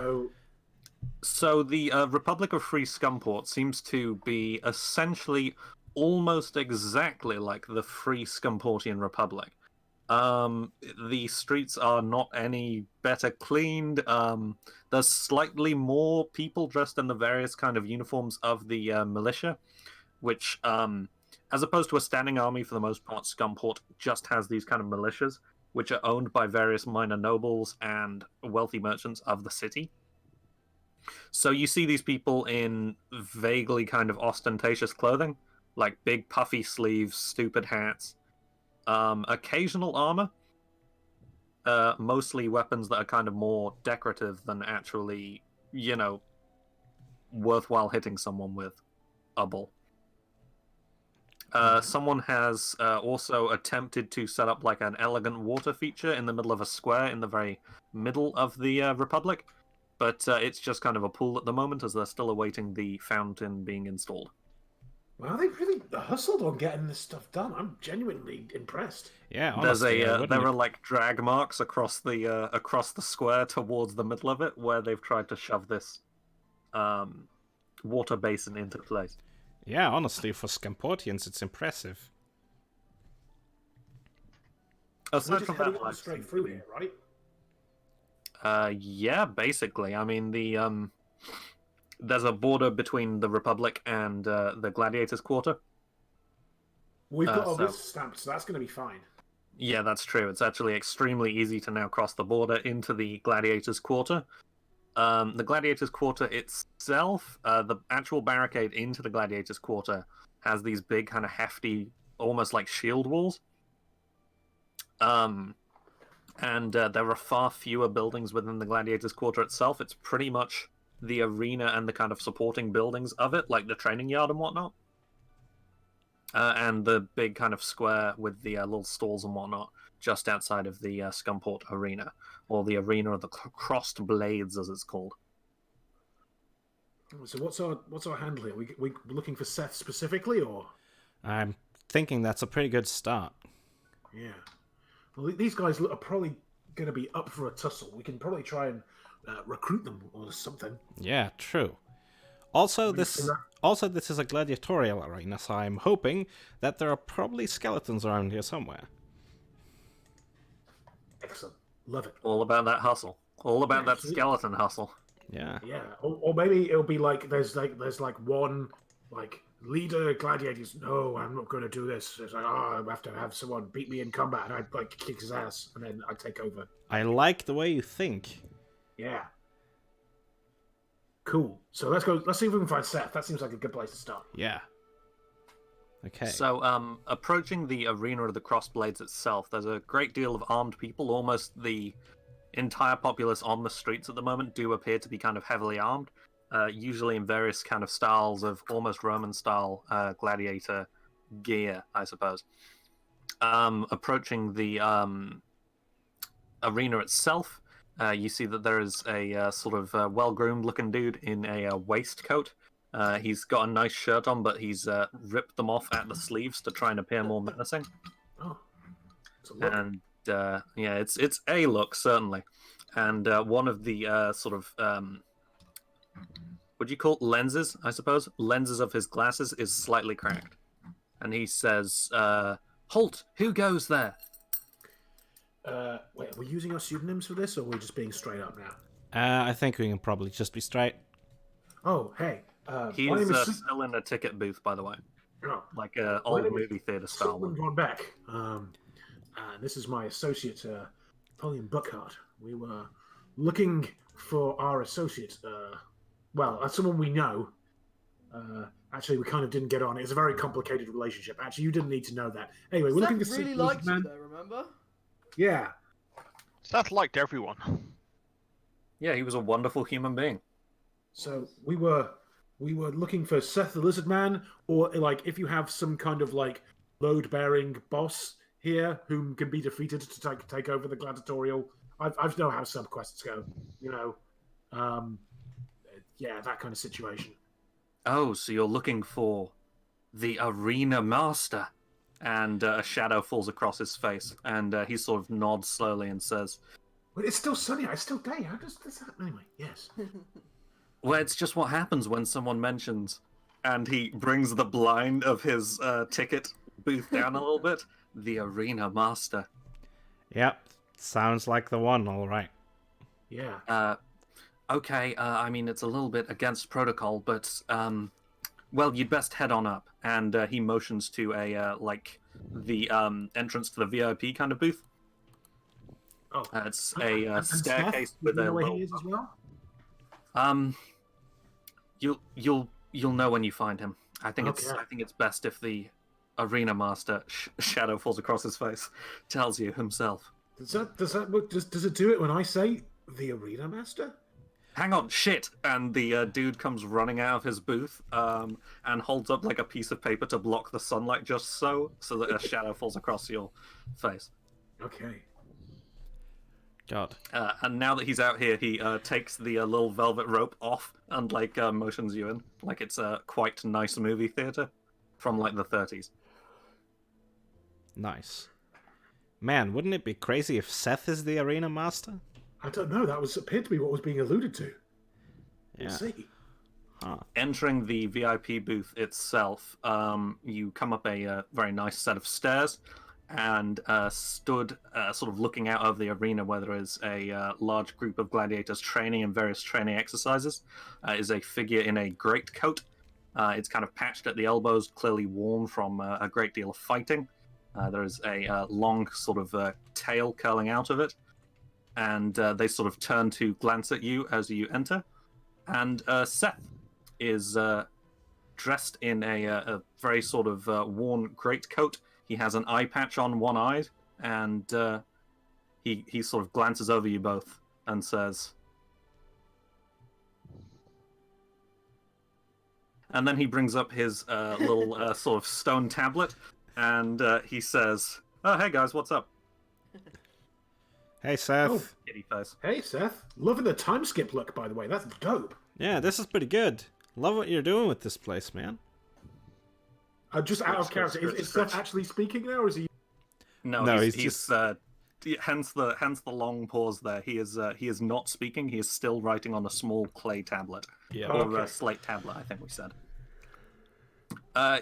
So the Republic of Free Scumport seems to be essentially almost exactly like the Free Scumportian Republic. The streets are not any better cleaned. There's slightly more people dressed in the various kind of uniforms of the militia, which, as opposed to a standing army for the most part, Scumport just has these kind of militias, which are owned by various minor nobles and wealthy merchants of the city. So you see these people in vaguely kind of ostentatious clothing, like big puffy sleeves, stupid hats, occasional armor, mostly weapons that are kind of more decorative than actually, worthwhile hitting someone with a bull. Someone has also attempted to set up like an elegant water feature in the middle of a square in the very middle of the Republic, but it's just kind of a pool at the moment as they're still awaiting the fountain being installed. Wow, they really hustled on getting this stuff done. I'm genuinely impressed. Yeah, honestly, there are like drag marks across the square towards the middle of it where they've tried to shove this water basin into place. Yeah, honestly, for Scamportians, it's impressive. We're Aside just from heading that, on straight through here, right? yeah, basically. I mean, there's a border between the Republic and the Gladiators' Quarter. We've got all this stamped, so that's going to be fine. Yeah, that's true. It's actually extremely easy to now cross the border into the Gladiators' Quarter. The Gladiators' Quarter itself, the actual barricade into the Gladiators' Quarter, has these big, kind of hefty, almost like shield walls. And there are far fewer buildings within the Gladiators' Quarter itself. It's pretty much the arena and the kind of supporting buildings of it, like the training yard and whatnot. And the big kind of square with the little stalls and whatnot just outside of the Scumport Arena, or the Arena of the Crossed Blades, as it's called. So what's our handle here? We looking for Seth specifically, or? I'm thinking that's a pretty good start. Yeah. Well, these guys are probably going to be up for a tussle. We can probably try and recruit them or something. Yeah, true. Also, this is a gladiatorial arena, so I'm hoping that there are probably skeletons around here somewhere. Excellent. Love it. All about that hustle. All about that skeleton hustle. Yeah. Yeah. Or maybe it'll be like there's one like leader gladiators. No, I'm not going to do this. It's like, I have to have someone beat me in combat, and I'd like kick his ass, and then I take over. I like the way you think. Yeah. Cool. So let's go. Let's see if we can find Seth. That seems like a good place to start. Yeah. Okay. So, approaching the Arena of the Crossblades itself, there's a great deal of armed people. Almost the entire populace on the streets at the moment do appear to be kind of heavily armed, usually in various kind of styles of almost Roman-style gladiator gear, I suppose. Approaching the arena itself, you see that there is a sort of well-groomed looking dude in a waistcoat. He's got a nice shirt on, but he's ripped them off at the sleeves to try and appear more menacing. Oh, it's a look. And yeah, it's a look, certainly. And one of the sort of what do you call it? Lenses, I suppose. Lenses of his glasses is slightly cracked, and he says, "Halt! Who goes there?" Wait, are we using our pseudonyms for this, or are we just being straight up now? I think we can probably just be straight. Oh, hey. He's my name is still in a ticket booth, by the way, Oh, like an my old name is movie theater style Sullivan one. Von Beck. And this is my associate, Napoleon Buckhart. We were looking for our associate. Well, someone we know. Actually, we kind of didn't get on. It's a very complicated relationship. Actually, you didn't need to know that. Anyway, we're looking for Seth really Seth liked man. you though, remember? Yeah. Seth liked everyone. Yeah, he was a wonderful human being. So we were looking for Seth the Lizard Man, or like if you have some kind of like load-bearing boss here whom can be defeated to take over the gladiatorial. I know how subquests go, you know. Yeah, that kind of situation. Oh, so you're looking for the Arena Master. And a shadow falls across his face, and he sort of nods slowly and says, But it's still sunny. It's still day. How does this happen? Anyway, yes. well, it's just what happens when someone mentions. And he brings the blind of his ticket booth down a little bit. The Arena Master. Yep, sounds like the one, all right. Yeah. Okay, I mean, it's a little bit against protocol, but, well, you'd best head on up. And he motions to the entrance to the VIP kind of booth. Oh, it's a and staircase Seth, with you a know where little... he is as well. You'll know when you find him. I think Okay. it's best if the Arena Master shadow falls across his face tells you himself. Does it do it when I say the Arena Master? Hang on, shit! And the dude comes running out of his booth and holds up like a piece of paper to block the sunlight just so that a shadow falls across your face. Okay. God. And now that he's out here, he takes the little velvet rope off and motions you in, like it's a quite nice movie theater from like the 30s. Nice. Man, wouldn't it be crazy if Seth is the Arena Master? I don't know. That appeared to be what was being alluded to. Yeah. We'll see. Huh. Entering the VIP booth itself, you come up a very nice set of stairs and stood sort of looking out over the arena where there is a large group of gladiators training in various training exercises. Is a figure in a greatcoat. It's kind of patched at the elbows, clearly worn from a great deal of fighting. There is a long sort of tail curling out of it. And they sort of turn to glance at you as you enter. And Seth is dressed in a very sort of worn greatcoat. He has an eye patch on one eye, and he sort of glances over you both and says... And then he brings up his little sort of stone tablet, and he says, "Oh, hey guys, what's up?" Hey, Seth. Oh. Kitty face. Hey, Seth. Loving the time skip look, by the way. That's dope. Yeah, this is pretty good. Love what you're doing with this place, man. Just out of character, is Seth actually speaking now, or is he? No, he's just... hence the long pause there. He is not speaking. He is still writing on a small clay tablet. Yeah. Or a slate tablet, I think we said.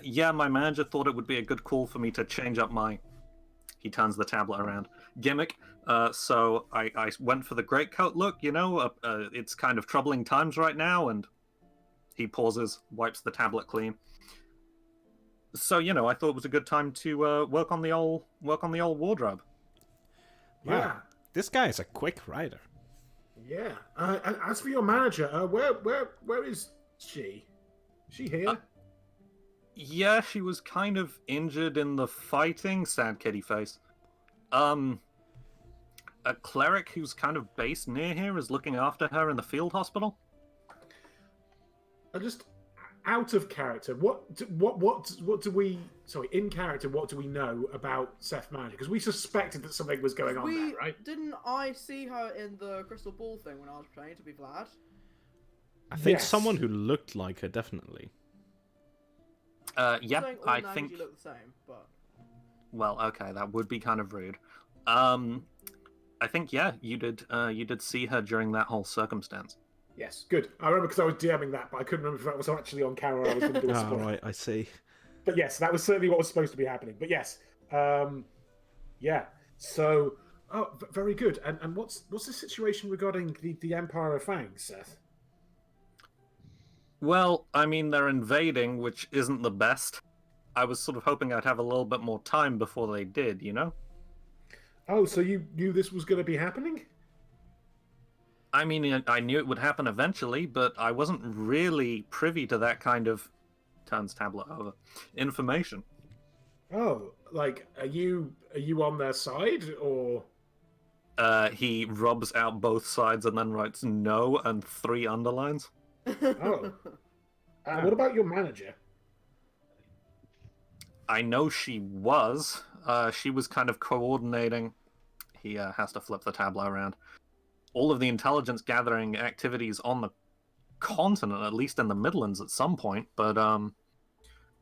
Yeah, my manager thought it would be a good call for me to change up my... He turns the tablet around. Gimmick. So I went for the greatcoat look, you know. It's kind of troubling times right now, and he pauses, wipes the tablet clean. So, you know, I thought it was a good time to work on the old wardrobe. Wow. Yeah. This guy is a quick writer. Yeah. And as for your manager, where is she? Is she here? Yeah, she was kind of injured in the fighting, sad kitty face. A cleric who's kind of based near here is looking after her in the field hospital. Just out of character, what do we? Sorry, in character, what do we know about Seth Manager? Because we suspected that something was going on there, right? Didn't I see her in the crystal ball thing when I was playing? To be Vlad. I think Yes. someone who looked like her, definitely. Yep, Saying all I names think. you look the same, but Well, okay, that would be kind of rude. I think yeah, you did see her during that whole circumstance. Yes, good. I remember because I was DMing that, but I couldn't remember if that was actually on camera or I was going to do a Oh, spoiler. right, I see. But yes, that was certainly what was supposed to be happening. But yes, yeah. So, very good. And what's the situation regarding the Empire of Fangs, Seth? Well, I mean, they're invading, which isn't the best. I was sort of hoping I'd have a little bit more time before they did, you know? Oh, so you knew this was going to be happening? I mean, I knew it would happen eventually, but I wasn't really privy to that kind of turns tablet over information. Oh, like, are you on their side, or? He rubs out both sides and then writes no and 3 underlines. Oh. What about your manager? I know she was. She was kind of coordinating. He has to flip the tableau around. All of the intelligence gathering activities on the continent, at least in the Midlands at some point, but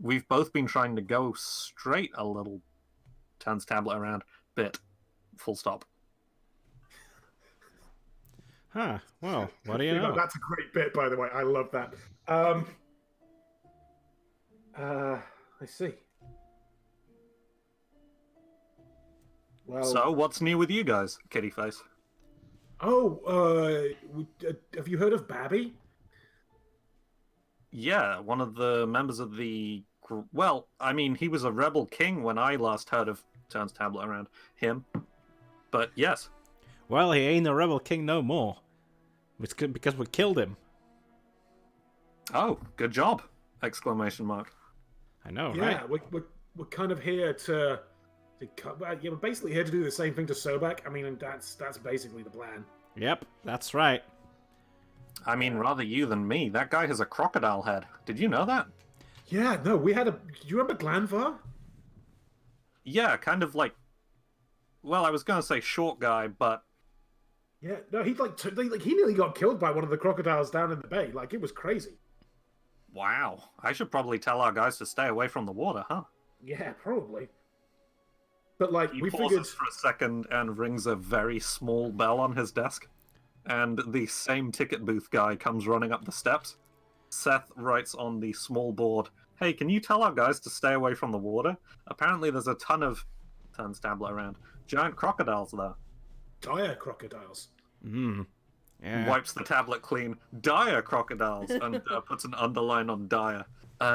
we've both been trying to go straight a little. Turns tablet around. Bit. Full stop. Huh. Well, what do you know? That's a great bit, by the way. I love that. I see. Well, So, what's new with you guys, kitty face? oh, have you heard of Babby? Yeah, one of the members of the... Well, I mean, he was a rebel king when I last heard of Turns tablet around. Him. But yes. Well, he ain't a rebel king no more. It's good because we killed him. Oh, good job! Exclamation mark. I know, Yeah, right? we're kind of here to yeah, we're basically here to do the same thing to Sobek. I mean, and that's basically the plan. Yep, that's right. I mean, rather you than me. That guy has a crocodile head. Did you know that? Yeah, no, we had a. Do you remember Glanvar? Yeah, kind of like... Well, I was going to say short guy, but... Yeah, no, he he nearly got killed by one of the crocodiles down in the bay. Like, it was crazy. Wow. I should probably tell our guys to stay away from the water, huh? Yeah, probably. But like, He we pauses figured. for a second and rings a very small bell on his desk. And the same ticket booth guy comes running up the steps. Seth writes on the small board, "Hey, can you tell our guys to stay away from the water? Apparently there's a ton of..." Turns tablet around. "Giant crocodiles there." Dire crocodiles. Yeah. Wipes the tablet clean. "Dire crocodiles," and puts an underline on dire.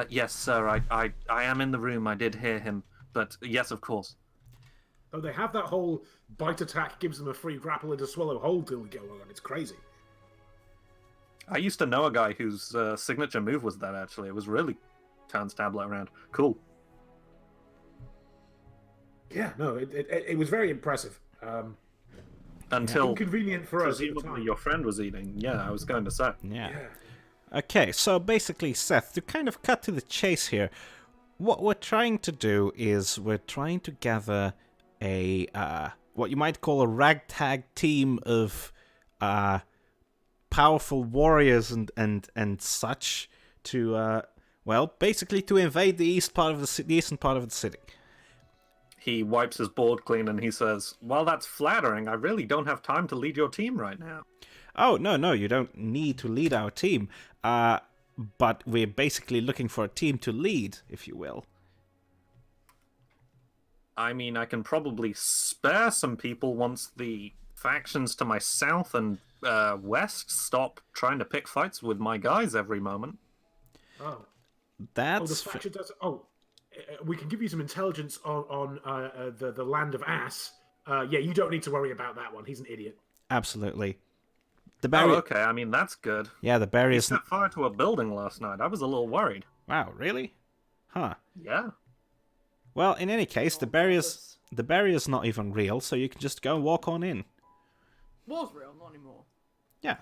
Yes, sir, I am in the room. I did hear him. But yes, of course. Oh, they have that whole bite attack gives them a free grapple into swallow hold till we go on. It's crazy. I used to know a guy whose signature move was that, actually. It was really turns tablet around. Cool. Yeah, no, it was very impressive. Until Inconvenient for us at the presumably time. your friend was eating. Yeah, I was going to say. Yeah. Yeah. Okay, so basically, Seth, to kind of cut to the chase here, what we're trying to do is we're trying to gather a what you might call a ragtag team of powerful warriors and such to well, basically to invade the eastern part of the city. He wipes his board clean and he says, "Well, that's flattering. I really don't have time to lead your team right now." Oh, no, you don't need to lead our team. But we're basically looking for a team to lead, if you will. I mean, I can probably spare some people once the factions to my south and west stop trying to pick fights with my guys every moment. Oh. That's the faction does. We can give you some intelligence on the land of Ass. Yeah, you don't need to worry about that one. He's an idiot. absolutely. The Oh, barrier. okay. I mean, that's good. Yeah, the He barrier. set fire to a building last night. I was a little worried. Wow, really? Huh. Yeah. Well, in any case, the barrier's not even real, so you can just go and walk on in. Was real, not anymore. Yeah,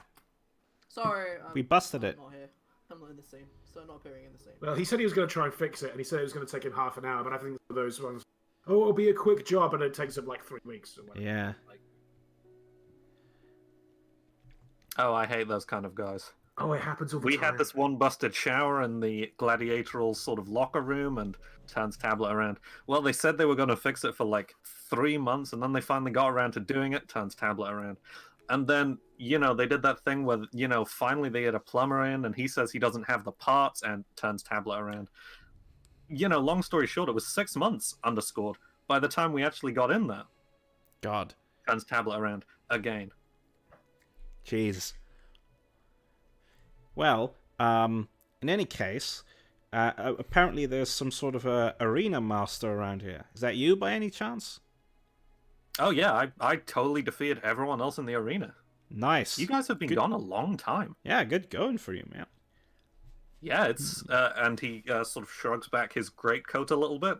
Sorry, we busted I'm it. not here. I'm not in the scene, so not appearing in the scene. Well, he said he was going to try and fix it, and he said it was going to take him half an hour. But I think it's one of those ones. Oh, it'll be a quick job, and it takes him like 3 weeks. Or whatever. Yeah. Oh, I hate those kind of guys. Oh, it happens all the We time. had this one busted shower in the gladiatoral sort of locker room and turns tablet around. Well, they said they were going to fix it for like 3 months, and then they finally got around to doing it, turns tablet around. And then, they did that thing where, finally they get a plumber in, and he says he doesn't have the parts, and turns tablet around. Long story short, it was 6 months underscored by the time we actually got in there. God. Turns tablet around again. Jeez. Well, in any case, apparently there's some sort of a arena master around here. Is that you by any chance? Oh yeah, I totally defeated everyone else in the arena. Nice. You guys have been Good- gone a long time. Yeah, good going for you, man. Yeah, it's and he sort of shrugs back his greatcoat a little bit,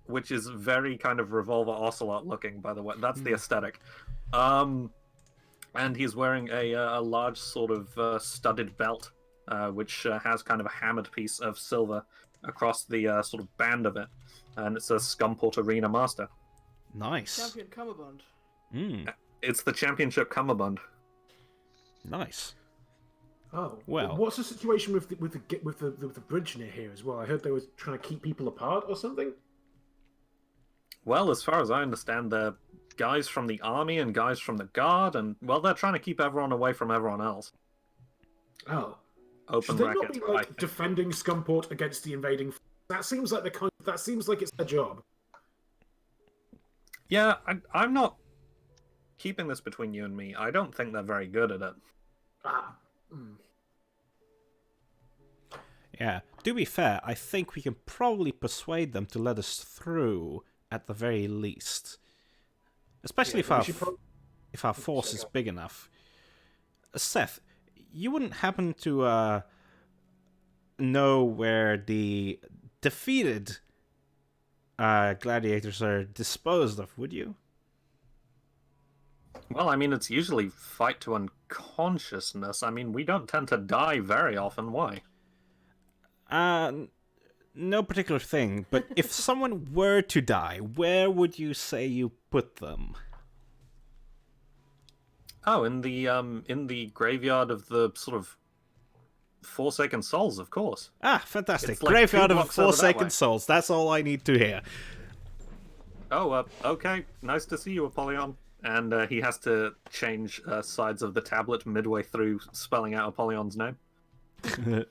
which is very kind of Revolver Ocelot looking, by the way. That's the aesthetic. And he's wearing a large sort of studded belt, which has kind of a hammered piece of silver across the sort of band of it, and it says Scumport Arena Master. Nice. Champion Cummerbund. It's the championship cummerbund. Nice. Oh, Well- what's the situation with the bridge near here as well? I heard they were trying to keep people apart or something. Well, as far as I understand, they're guys from the army and guys from the guard, and well, they're trying to keep everyone away from everyone else. Oh, Open should they not brackets. be I like think. defending Scumport against the invading? That seems like that seems like it's their job. Yeah, I'm not keeping this between you and me. I don't think they're very good at it. Ah, Yeah. To be fair, I think we can probably persuade them to let us through at the very least. Especially yeah, we should if our force is big enough. Seth, you wouldn't happen to know where the defeated gladiators are disposed of, would you? Well, I mean, it's usually fight to unconsciousness. I mean, we don't tend to die very often. Why? No particular thing, but if someone were to die, where would you say you put them? Oh, in the graveyard of the sort of Forsaken Souls, of course. Ah, fantastic. It's like Graveyard 2 of blocks over that Forsaken way. Souls. That's all I need to hear. Oh, okay. Nice to see you, Apollyon. And he has to change sides of the tablet midway through spelling out Apollyon's name.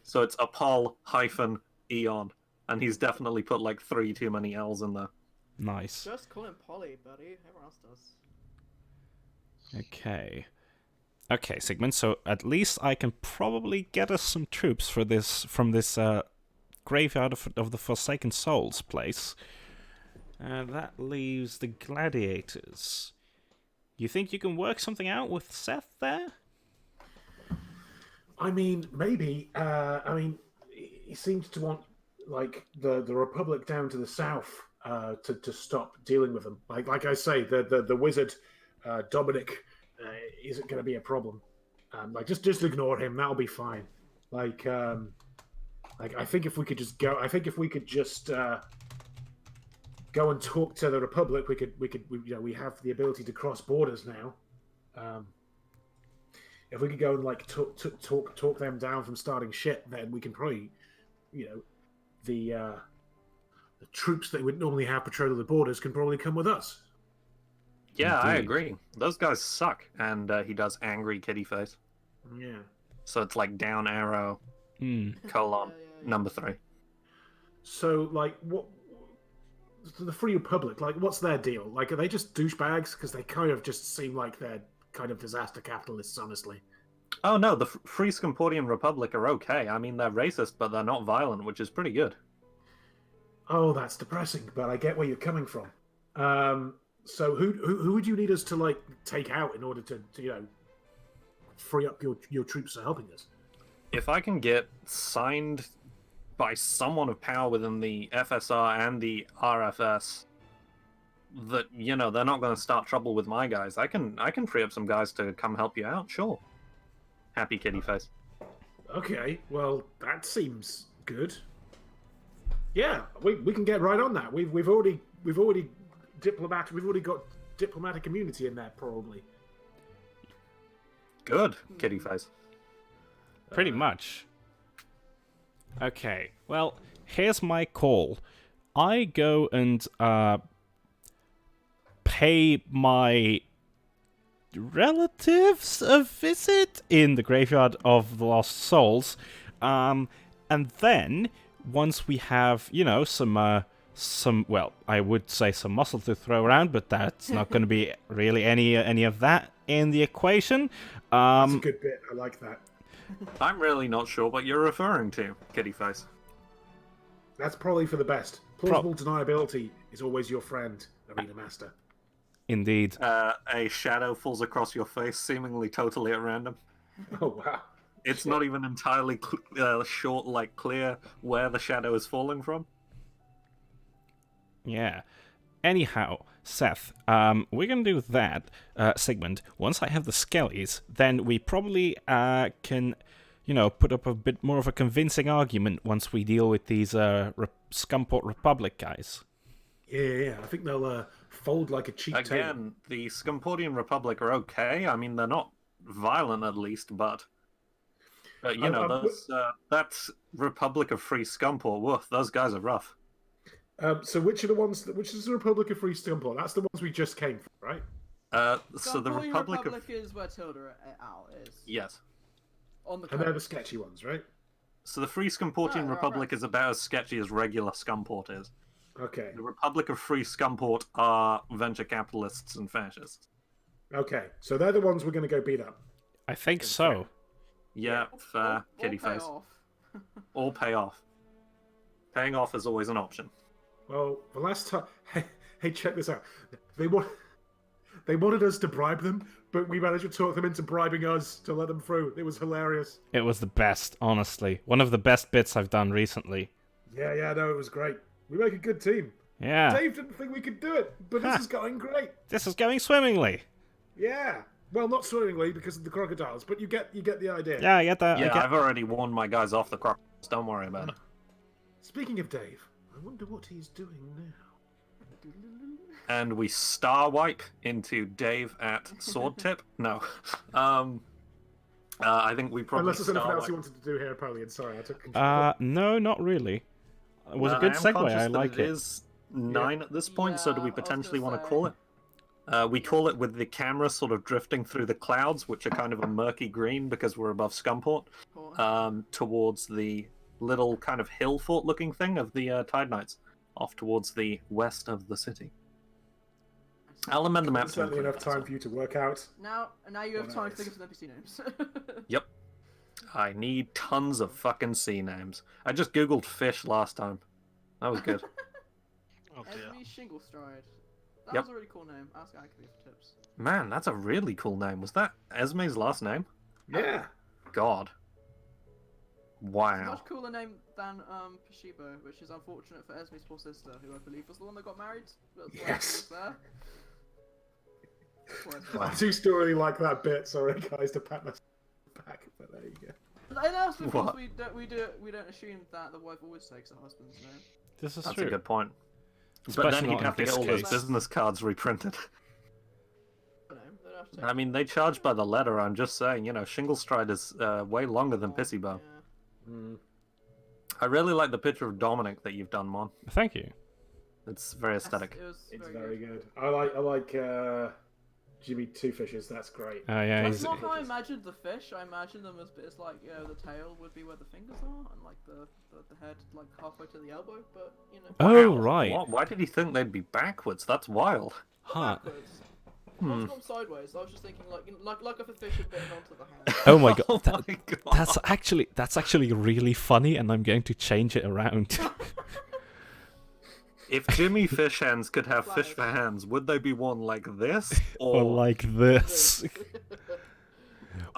So it's Apoll-Eon. And he's definitely put like 3 too many L's in there. Nice. Just call him Polly, buddy. Everyone else does. Okay. Okay, Sigmund, so at least I can probably get us some troops for this from this graveyard of the Forsaken Souls place. And that leaves the gladiators. You think you can work something out with Seth there? I mean, maybe. I mean, he seems to want like the Republic down to the south to stop dealing with them. Like I say, the wizard Dominic isn't going to be a problem. Like just ignore him. That'll be fine. Like I think if we could just go, I think if we could just go and talk to the Republic, we have the ability to cross borders now. If we could go and like talk them down from starting shit, then we can probably, the troops that would normally have patrol the borders can probably come with us. Yeah, I Indeed. agree. Those guys suck. And he does angry kitty face. Yeah. So it's like down arrow, colon, Yeah. number 3. So like what? The Free Republic, like, what's their deal? Like, are they just douchebags? Because they kind of just seem like they're kind of disaster capitalists, honestly. Oh no, the Free Scomportian Republic are okay. I mean, they're racist, but they're not violent, which is pretty good. Oh, that's depressing, but I get where you're coming from. So who would you need us to like take out in order to free up your troops for helping us? If I can get signed by someone of power within the FSR and the RFS that they're not going to start trouble with my guys, I can free up some guys to come help you out. Sure. Happy kitty face. Okay, well that seems good. Yeah, we can get right on that. We've already got diplomatic immunity in there probably. Good, kitty face. Pretty much. Okay, well, here's my call. I go and pay my relatives a visit in the graveyard of the Lost Souls, and then once we have, some well, I would say some muscle to throw around, but that's not going to be really any of that in the equation. That's a good bit. I like that. I'm really not sure what you're referring to, kitty face. That's probably for the best. Plausible deniability is always your friend, Arena Master. Indeed. A shadow falls across your face, seemingly totally at random. Oh wow. It's not even entirely clear where the shadow is falling from. Yeah. Anyhow, Seth, we're gonna do that segment. Once I have the skellies, then we probably can, put up a bit more of a convincing argument once we deal with these Scumport Republic guys. Yeah. I think they'll fold like a cheap table. Again, the Scumportian Republic are okay. I mean, they're not violent at least, but that's Republic of Free Scumport. Woof, those guys are rough. So which are the ones? Which is the Republic of Free Scumport? That's the ones we just came from, right? So the Republic of is where Tilda Al is. yes. On the And they're the coast. sketchy ones, right? So the Free Scumportian Right. Republic is about as sketchy as regular Scumport is. Okay. The Republic of Free Scumport are venture capitalists and fascists. Okay. So they're the ones we're going to go beat up. I think so. Yeah, fair, kitty pay face. off. Or pay off. Paying off is always an option. Well, the last time, hey, check this out. They wanted us to bribe them, but we managed to talk them into bribing us to let them through. It was hilarious. It was the best, honestly. One of the best bits I've done recently. Yeah, no, it was great. We make a good team. Yeah. Dave didn't think we could do it, but this is going great. This is going swimmingly. Yeah. Well, not swimmingly because of the crocodiles, but you get the idea. Yeah, I get that. Yeah, I've already warned my guys off the crocodiles. Don't worry about it. Speaking of Dave, I wonder what he's doing now. And we star wipe into Dave at sword tip. No. I think we probably Unless there's anything star else you wipe. wanted to do here, Napoleon. Sorry, I took control. No, not really. It was a good I am segue. conscious I that like it it. is 9 at this point, so do Yeah, we I was potentially gonna want to say. call it? We call it with the camera sort of drifting through the clouds, which are kind of a murky green because we're above Scumport, towards the little kind of hill fort looking thing of the Tide Knights, off towards the west of the city. I'll amend the map. to Certainly include enough that as time well. for you to work out. Now you have Oh, time nice. to think of some NPC names. Yep. I need tons of fucking sea names. I just googled fish last time. That was good. Oh dear. Esme Shinglestride. That Yep. was a really cool name. Ask Acme for tips. Man, that's a really cool name. Was that Esme's last name? Yeah. God. It's a Wow. much cooler name than Pishibo, which is unfortunate for Esme's poor sister, who I believe was the one that got married. That's why Yes. she was there. That's why it's Wow. I do still really like that bit. Sorry, guys, to pat myself back, but there you go. And also, of What? course, we don't assume that the wife always takes her husband's name. This is That's true. a good point. But Especially then not he'd in have to get this all those case. business cards reprinted. You know, they don't have to take I mean, they charge by the letter. I'm just saying, Shinglestride is way longer than Pissybow. Yeah. Mm. I really like the picture of Dominic that you've done, Mon. Thank you. It's very aesthetic. It was It's very very good. good. I like Jimmy Two Fishes. That's great. Yeah, That's he's, not how I imagined the fish. I imagined them as bits like, the tail would be where the fingers are, and like the head like halfway to the elbow. But Oh, Wow. right. What? Why did he think they'd be backwards? That's wild. Huh. backwards. One's gone sideways. I was just thinking like if a fish had bitten onto the hand. Oh my god. Oh that- my god. that's actually really funny, and I'm going to change it around. If Jimmy Fish Hands could have fish for hands, would they be one like this or or like this.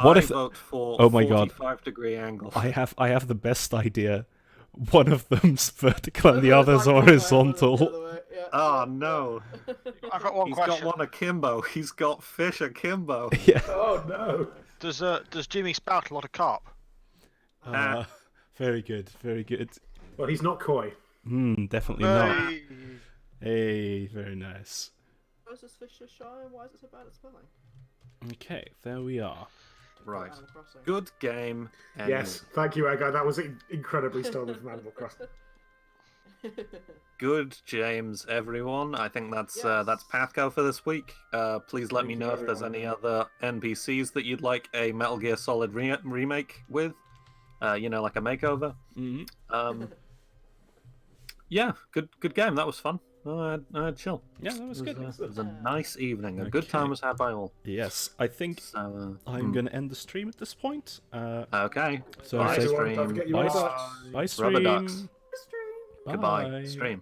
What I if- vote for Oh my God. 45-degree angle? I have the best idea. One of them's vertical and the Other's other's like horizontal. the other way, yeah, Oh yeah, no. I've got one He's question. got one akimbo. He's got fish akimbo. Yeah. Oh no! Does Jimmy spout a lot of carp? Very good. Very good. Well, he's not coy. Definitely not. Hey. Hey, very nice. Why is this fish so shy and why is it so bad at spelling? Okay, there we are. Right. Animal Crossing. Good game. and Yes, thank you, Edgar. That was incredibly stolen from Animal Crossing. Good James, everyone. I think that's Yes. PATHCO for this week. Please let Thank me you, know if there's everyone. any other NPCs that you'd like a Metal Gear Solid remake with. Like a makeover. Mm-hmm. Yeah, good game. That was fun. Chill. Yeah, that was good. It was a nice evening. A good time Okay. was had by all. Yes, I think So I'm gonna end the stream at this point. okay. So Bye, I say Everyone, don't stream. forget your Bye, Robux. bye Rubber stream. ducks. Bye. Goodbye. Stream.